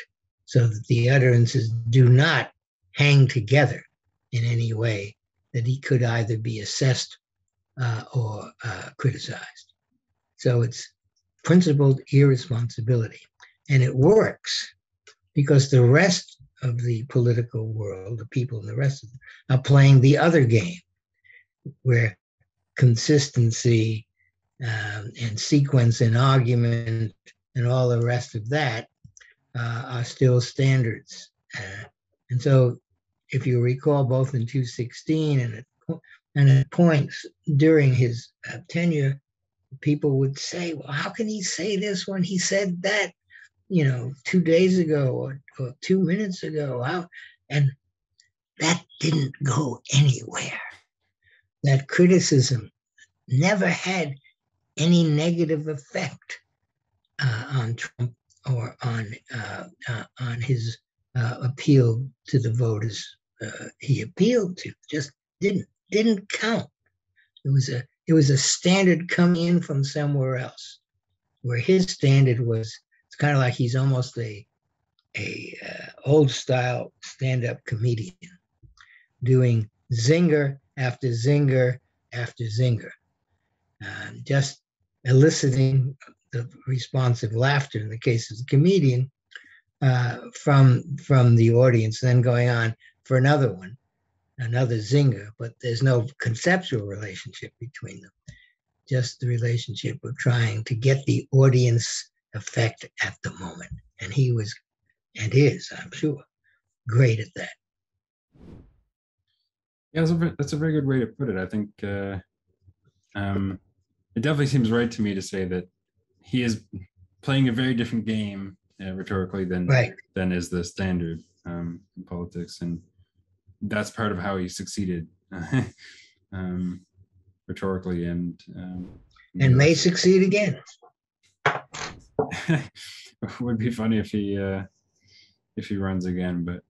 A: so that the utterances do not hang together in any way that he could either be assessed or criticized. So it's principled irresponsibility. And it works because the rest of the political world, the people in the rest of them, are playing the other game, where consistency and sequence and argument and all the rest of that are still standards. And so if you recall, both in 216 and at points during his tenure, people would say, well, how can he say this when he said that, 2 days ago or 2 minutes ago? And that didn't go anywhere. That criticism never had any negative effect on Trump or on his appeal to the voters he appealed to. Just didn't count. It was a standard coming in from somewhere else, where his standard was, it's kind of like he's almost a old style stand-up comedian doing zinger after zinger after zinger, just eliciting the responsive laughter in the case of the comedian from the audience, then going on for another zinger, but there's no conceptual relationship between them, just the relationship of trying to get the audience effect at the moment. And he was, and is, I'm sure, great at that.
B: Yeah, that's a very good way to put it. I think it definitely seems right to me to say that he is playing a very different game rhetorically than is the standard in politics, and that's part of how he succeeded rhetorically and
A: may succeed again.
B: Would be funny if he runs again, but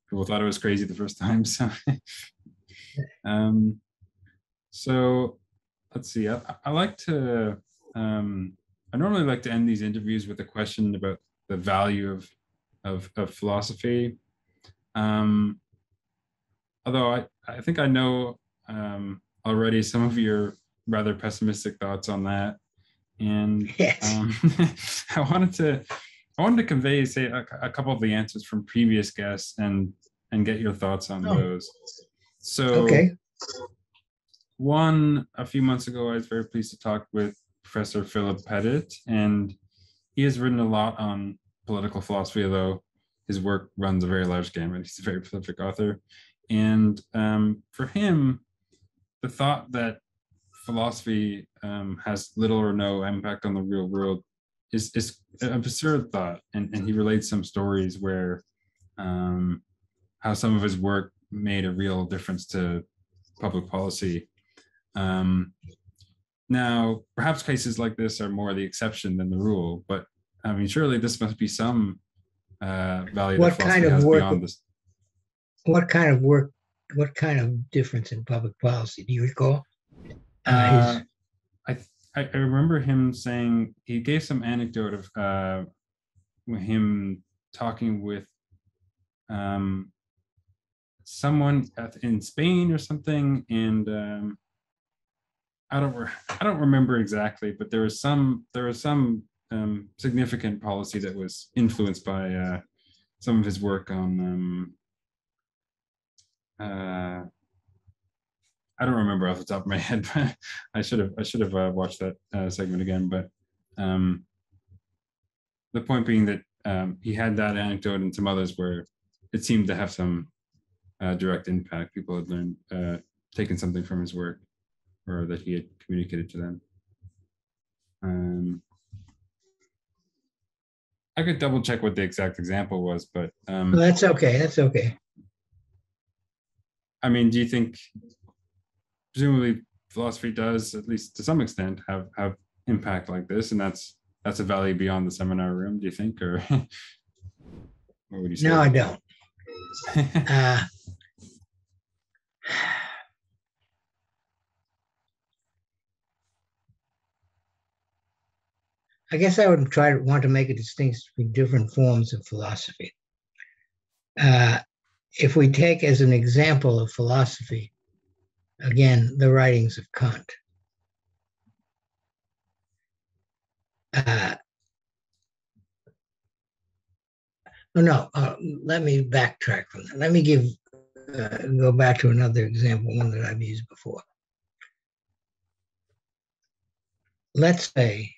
B: people thought it was crazy the first time. So, so let's see. I like to. I normally like to end these interviews with a question about the value of philosophy. Although I think I know already some of your rather pessimistic thoughts on that, and
A: yes.
B: I wanted to convey, say, a couple of the answers from previous guests and get your thoughts on those. So,
A: okay.
B: One, a few months ago, I was very pleased to talk with Professor Philip Pettit, and he has written a lot on political philosophy, although his work runs a very large gamut. He's a very prolific author. And for him, the thought that philosophy has little or no impact on the real world is an absurd thought. And he relates some stories where how some of his work made a real difference to public policy. Now, perhaps cases like this are more the exception than the rule, but I mean, surely this must be some value that philosophy has beyond this.
A: What kind of difference in public policy? Do you recall?
B: I remember him saying, he gave some anecdote of him talking with someone in Spain or something, and I don't remember exactly, but there was some significant policy that was influenced by some of his work on I don't remember off the top of my head, but I should have watched that segment again. But the point being that he had that anecdote and some others where it seemed to have some direct impact. People had learned, taken something from his work, or that he had communicated to them. I could double check what the exact example was, but
A: well, that's okay. That's okay.
B: I mean, do you think, presumably philosophy does, at least to some extent, have impact like this, and that's a value beyond the seminar room, do you think, or what would you say?
A: No, I don't. I guess I would want to make a distinction between different forms of philosophy. If we take as an example of philosophy, again, the writings of Kant. Let me backtrack from that. Let me go back to another example, one that I've used before. Let's say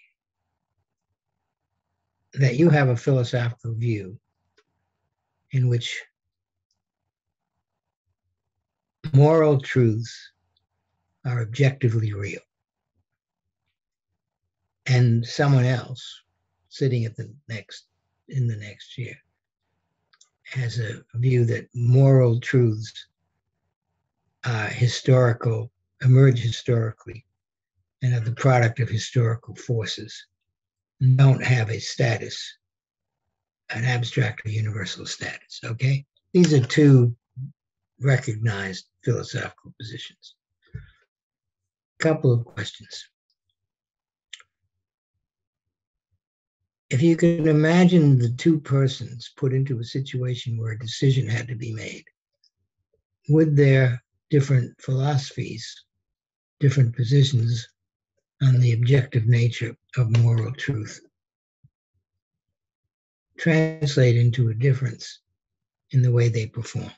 A: that you have a philosophical view in which moral truths are objectively real. And someone else sitting in the next chair has a view that moral truths are emerge historically, and are the product of historical forces, don't have a status, an abstract or universal status, okay? These are two recognized philosophical positions. A couple of questions. If you can imagine the two persons put into a situation where a decision had to be made, would their different philosophies, different positions on the objective nature of moral truth translate into a difference in the way they performed?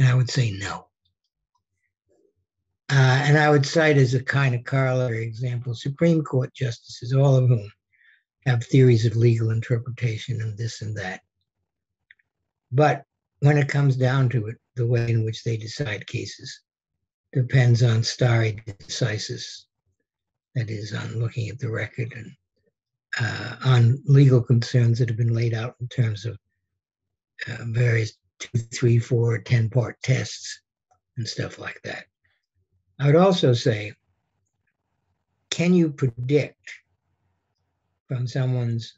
A: And I would say no. And I would cite as a kind of corollary example, Supreme Court justices, all of whom have theories of legal interpretation and this and that. But when it comes down to it, the way in which they decide cases depends on stare decisis, that is, on looking at the record and on legal concerns that have been laid out in terms of various 2, 3, 4, 10-part tests and stuff like that. I would also say, can you predict from someone's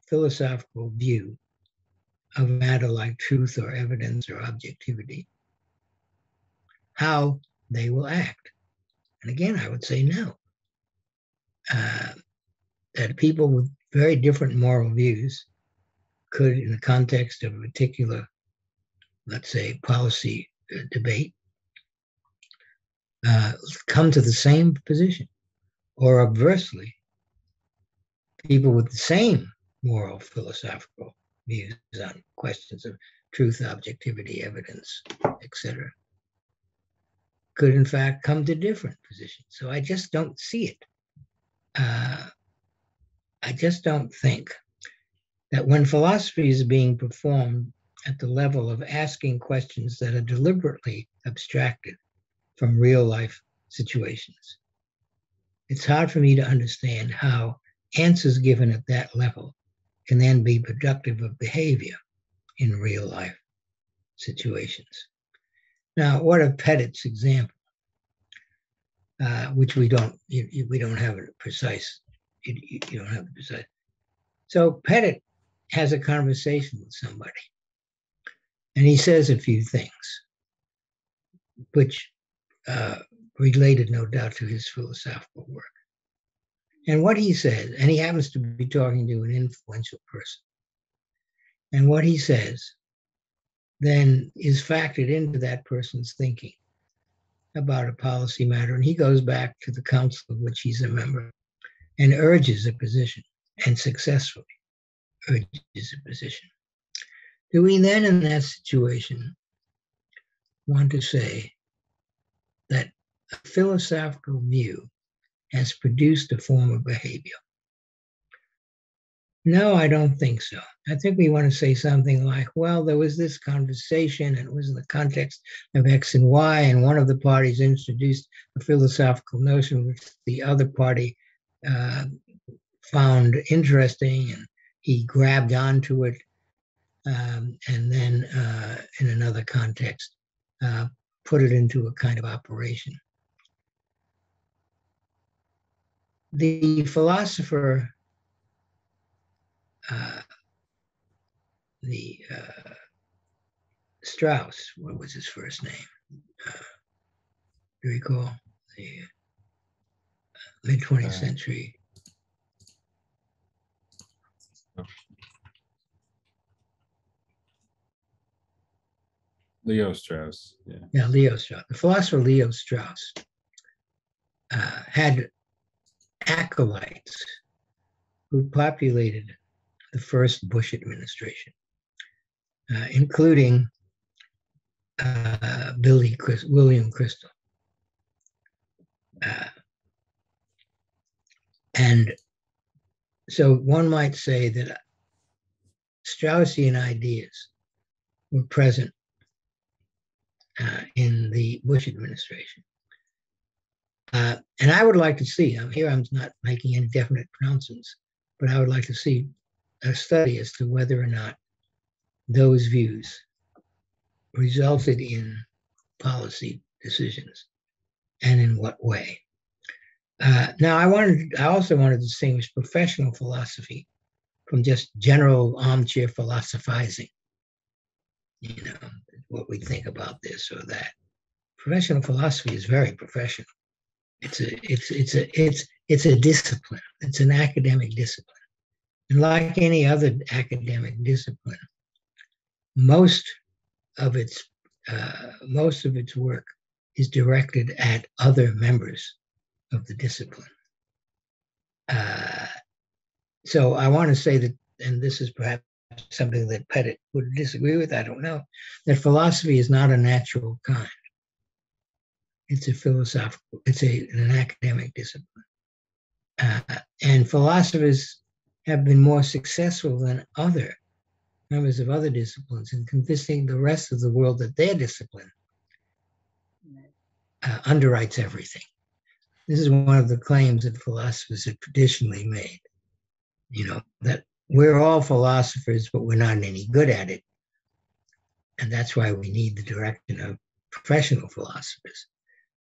A: philosophical view of a matter like truth or evidence or objectivity how they will act? And again, I would say no. That people with very different moral views could, in the context of a particular, let's say, policy debate, come to the same position. Or obversely, people with the same moral philosophical views on questions of truth, objectivity, evidence, etc., could in fact come to different positions. So I just don't see it. I just don't think that when philosophy is being performed at the level of asking questions that are deliberately abstracted from real life situations, it's hard for me to understand how answers given at that level can then be productive of behavior in real life situations. Now, what of Pettit's example, which we don't have a precise, you don't have a precise. So Pettit has a conversation with somebody, and he says a few things, which related, no doubt, to his philosophical work. And what he says, and he happens to be talking to an influential person, and what he says then is factored into that person's thinking about a policy matter. And he goes back to the council of which he's a member and urges a position, and successfully urges a position. Do we then, in that situation, want to say that a philosophical view has produced a form of behavior? No, I don't think so. I think we want to say something like, well, there was this conversation, and it was in the context of X and Y, and one of the parties introduced a philosophical notion which the other party found interesting, and he grabbed onto it, and then in another context, put it into a kind of operation. The philosopher, Strauss, what was his first name? Do you recall? The mid-20th century.
B: Leo Strauss. Yeah.
A: Yeah, Leo Strauss. The philosopher Leo Strauss had acolytes who populated the first Bush administration, including William Crystal. And so one might say that Straussian ideas were present in the Bush administration. And I would like to see, I'm not making any definite pronouncements, but I would like to see a study as to whether or not those views resulted in policy decisions and in what way. Now, I also want to distinguish professional philosophy from just general armchair philosophizing. What we think about this or that. Professional philosophy is very professional. It's a discipline. It's an academic discipline. And like any other academic discipline, most of its work is directed at other members of the discipline. So I want to say that, and this is perhaps something that Pettit would disagree with, I don't know, that philosophy is not a natural kind. It's a philosophical, an academic discipline. And philosophers have been more successful than other members of other disciplines in convincing the rest of the world that their discipline underwrites everything. This is one of the claims that philosophers have traditionally made, that we're all philosophers, but we're not any good at it. And that's why we need the direction of professional philosophers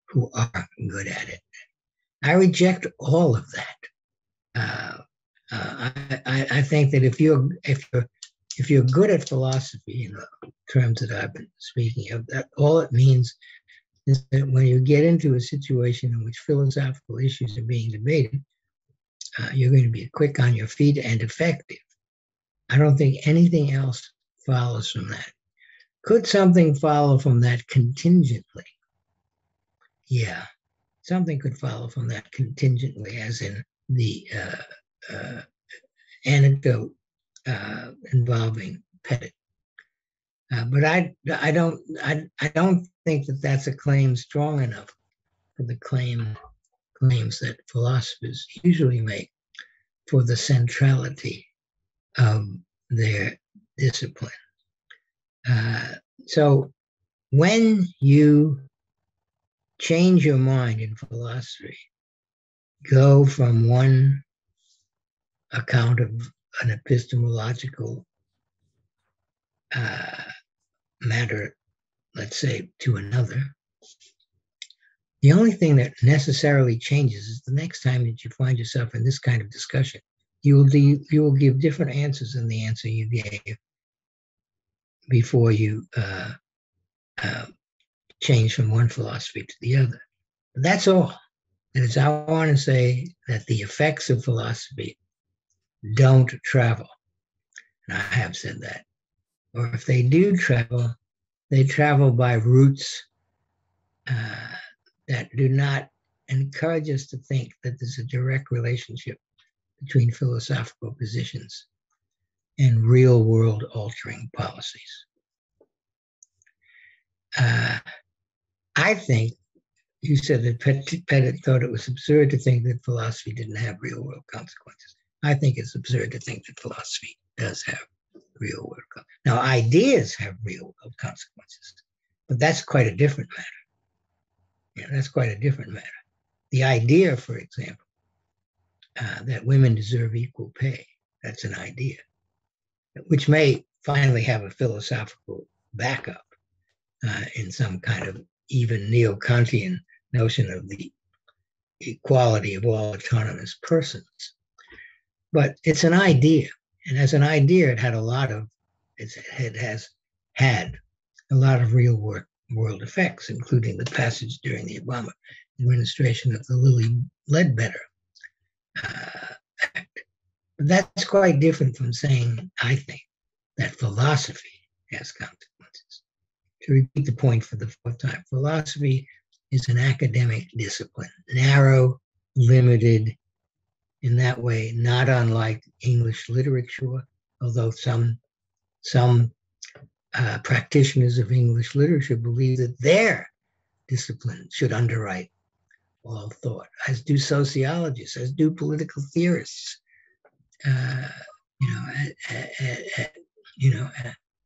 A: who are good at it. I reject all of that. I think that if you're good at philosophy, in the terms that I've been speaking of, that all it means is that when you get into a situation in which philosophical issues are being debated, you're going to be quick on your feet and effective. I don't think anything else follows from that. Could something follow from that contingently? Yeah, something could follow from that contingently, as in the anecdote involving Pettit. But I don't think that that's a claim strong enough for the claims that philosophers usually make for the centrality of their discipline. So when you change your mind in philosophy, go from one account of an epistemological matter, let's say, to another, the only thing that necessarily changes is the next time that you find yourself in this kind of discussion, you will give different answers than the answer you gave before you change from one philosophy to the other. That's all. And it's, I want to say that the effects of philosophy don't travel. And I have said that. Or if they do travel, they travel by routes that do not encourage us to think that there's a direct relationship between philosophical positions and real world altering policies. I think you said that Pettit thought it was absurd to think that philosophy didn't have real world consequences. I think it's absurd to think that philosophy does have real world consequences. Now, ideas have real world consequences, but that's quite a different matter. Yeah, that's quite a different matter. The idea, for example, that women deserve equal pay, that's an idea, which may finally have a philosophical backup in some kind of even neo-Kantian notion of the equality of all autonomous persons. But it's an idea. And as an idea, it has had a lot of real world effects, including the passage during the Obama administration of the Lilly Ledbetter Act. But that's quite different from saying, I think, that philosophy has consequences. to repeat the point for the fourth time, philosophy is an academic discipline, narrow, limited, in that way, not unlike English literature, although some practitioners of English literature believe that their discipline should underwrite all thought, as do sociologists, as do political theorists,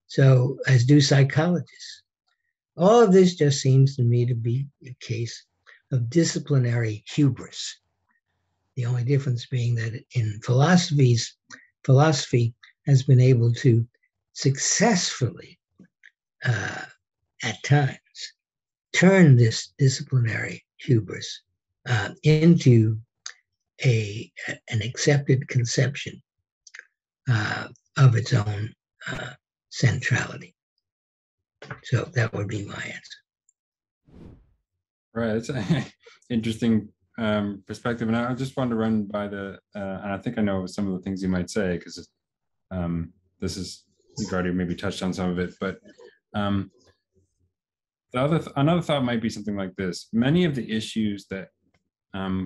A: so as do psychologists. All of this just seems to me to be a case of disciplinary hubris. The only difference being that in philosophy has been able to successfully, at times, turn this disciplinary hubris into an accepted conception of its own centrality. So that would be my answer.
B: Right, it's an interesting perspective, and I just wanted to run by and I think I know some of the things you might say, because you've already maybe touched on some of it, but another thought might be something like this. Many of the issues that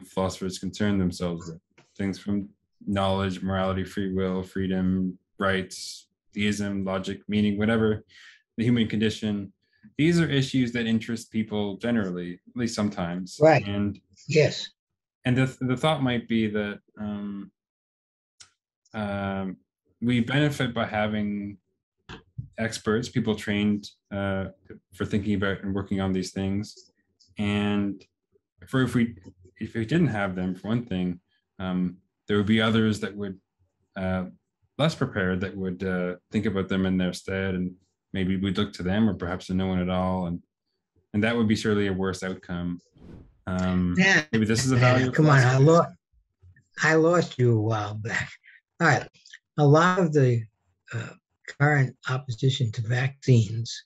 B: philosophers concern themselves with, things from knowledge, morality, free will, freedom, rights, theism, logic, meaning, whatever, the human condition, these are issues that interest people generally, at least sometimes.
A: Right.
B: And
A: yes.
B: And the thought might be that we benefit by having experts, people trained for thinking about and working on these things. And if we didn't have them, for one thing, there would be others that would less prepared that would think about them in their stead, and maybe we'd look to them, or perhaps to no one at all, and that would be surely a worse outcome. Maybe this is a value.
A: Come on, I lost you a while back. All right, a lot of the current opposition to vaccines,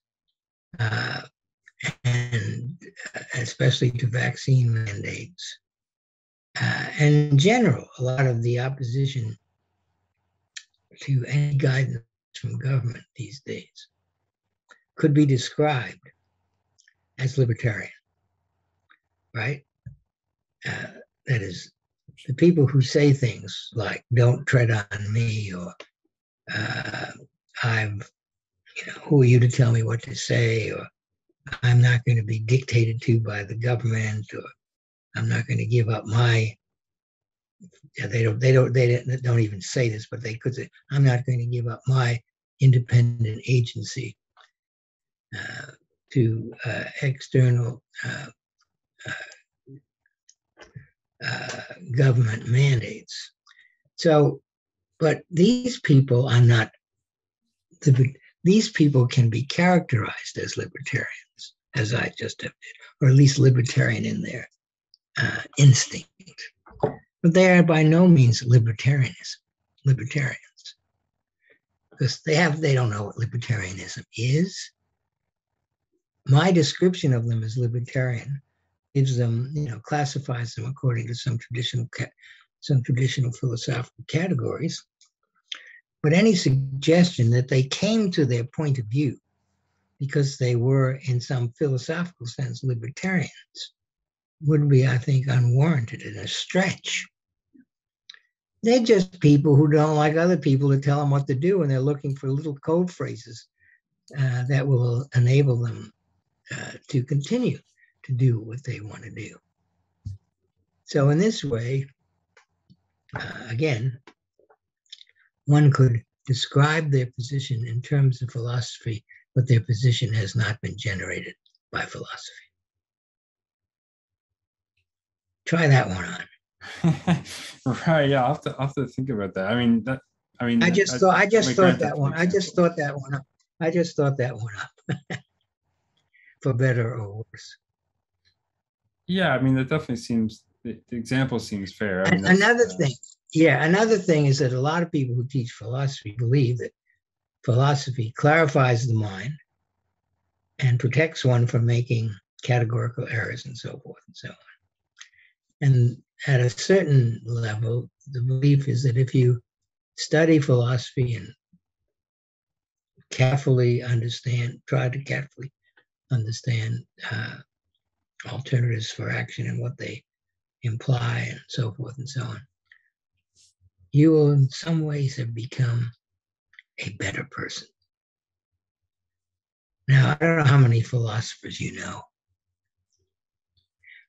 A: and especially to vaccine mandates, and in general, a lot of the opposition to any guidance from government these days could be described as libertarian, right? That is, the people who say things like "Don't tread on me," or "Who are you to tell me what to say?" or "I'm not going to be dictated to by the government," or "I'm not going to give up my." They don't even say this, but they could say, "I'm not going to give up my independent agency to external government mandates." So, but these people are not. These people can be characterized as libertarians, as I just did, or at least libertarian in their instinct. But they are by no means libertarians, because they don't know what libertarianism is. My description of them as libertarian gives them, classifies them according to some traditional philosophical categories. But any suggestion that they came to their point of view because they were, in some philosophical sense, libertarians would be, I think, unwarranted and a stretch. They're just people who don't like other people to tell them what to do, and they're looking for little code phrases that will enable them to continue to do what they want to do. So in this way, again, one could describe their position in terms of philosophy, but their position has not been generated by philosophy. Try that one on.
B: Right. Yeah, I'll have to think about that.
A: I just thought that one up. For better or worse.
B: Yeah, that definitely seems, the example seems fair.
A: Another thing is that a lot of people who teach philosophy believe that philosophy clarifies the mind and protects one from making categorical errors and so forth and so on. And at a certain level, the belief is that if you study philosophy and try to carefully understand alternatives for action and what they imply and so forth and so on, you will in some ways have become a better person. Now, I don't know how many philosophers you know,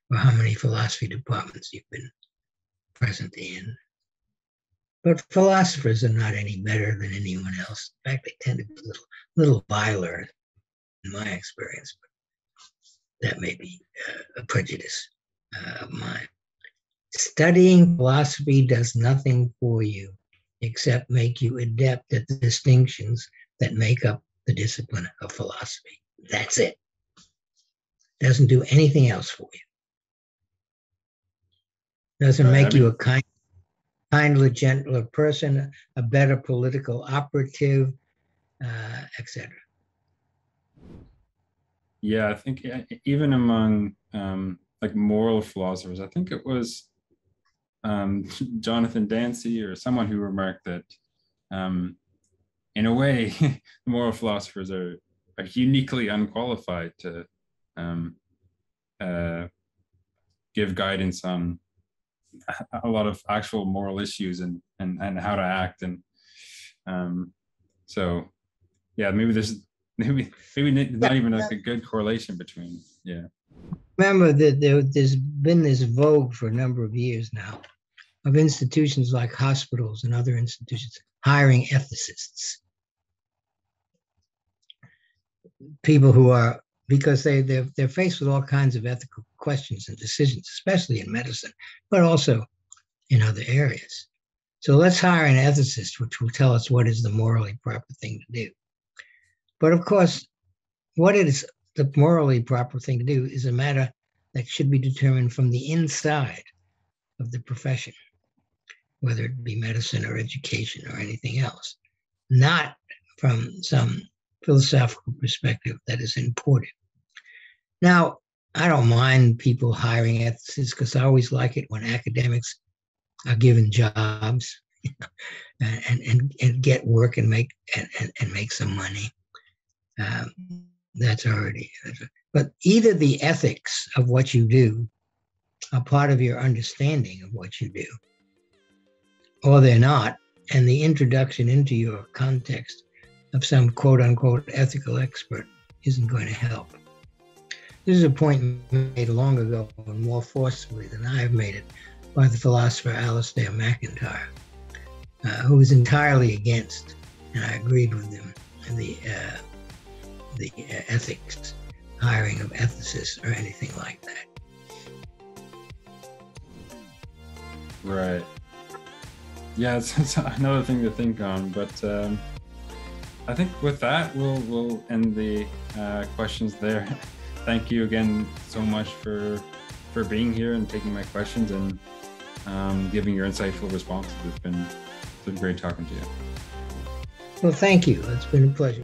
A: or how many philosophy departments you've been present in, but philosophers are not any better than anyone else. In fact, they tend to be a little viler in my experience, but that may be a prejudice of mine. Studying philosophy does nothing for you except make you adept at the distinctions that make up the discipline of philosophy. That's it. Doesn't do anything else for you. Doesn't make you a kinder, gentler person, a better political operative, etc.
B: Yeah, I think even among like moral philosophers, I think it was Jonathan Dancy or someone who remarked that in a way, moral philosophers are uniquely unqualified to give guidance on a lot of actual moral issues and how to act. And so, yeah, maybe there's not even like a good correlation between, yeah.
A: Remember that there's been this vogue for a number of years now of institutions like hospitals and other institutions hiring ethicists. People who are, because they're faced with all kinds of ethical questions and decisions, especially in medicine, but also in other areas. So let's hire an ethicist, which will tell us what is the morally proper thing to do. But of course, what is the morally proper thing to do is a matter that should be determined from the inside of the profession, whether it be medicine or education or anything else, not from some philosophical perspective that is imported. Now, I don't mind people hiring ethicists because I always like it when academics are given jobs and get work and make some money. That's already, but either the ethics of what you do are part of your understanding of what you do, or they're not, and the introduction into your context of some quote unquote ethical expert isn't going to help. This is a point made long ago and more forcefully than I have made it by the philosopher Alasdair MacIntyre, who was entirely against, and I agreed with him, the ethics, hiring of ethicists or anything like that.
B: Right. Yeah, it's another thing to think on, but I think with that, we'll end the questions there. Thank you again so much for being here and taking my questions and giving your insightful responses. It's been great talking to you.
A: Well, thank you. It's been a pleasure.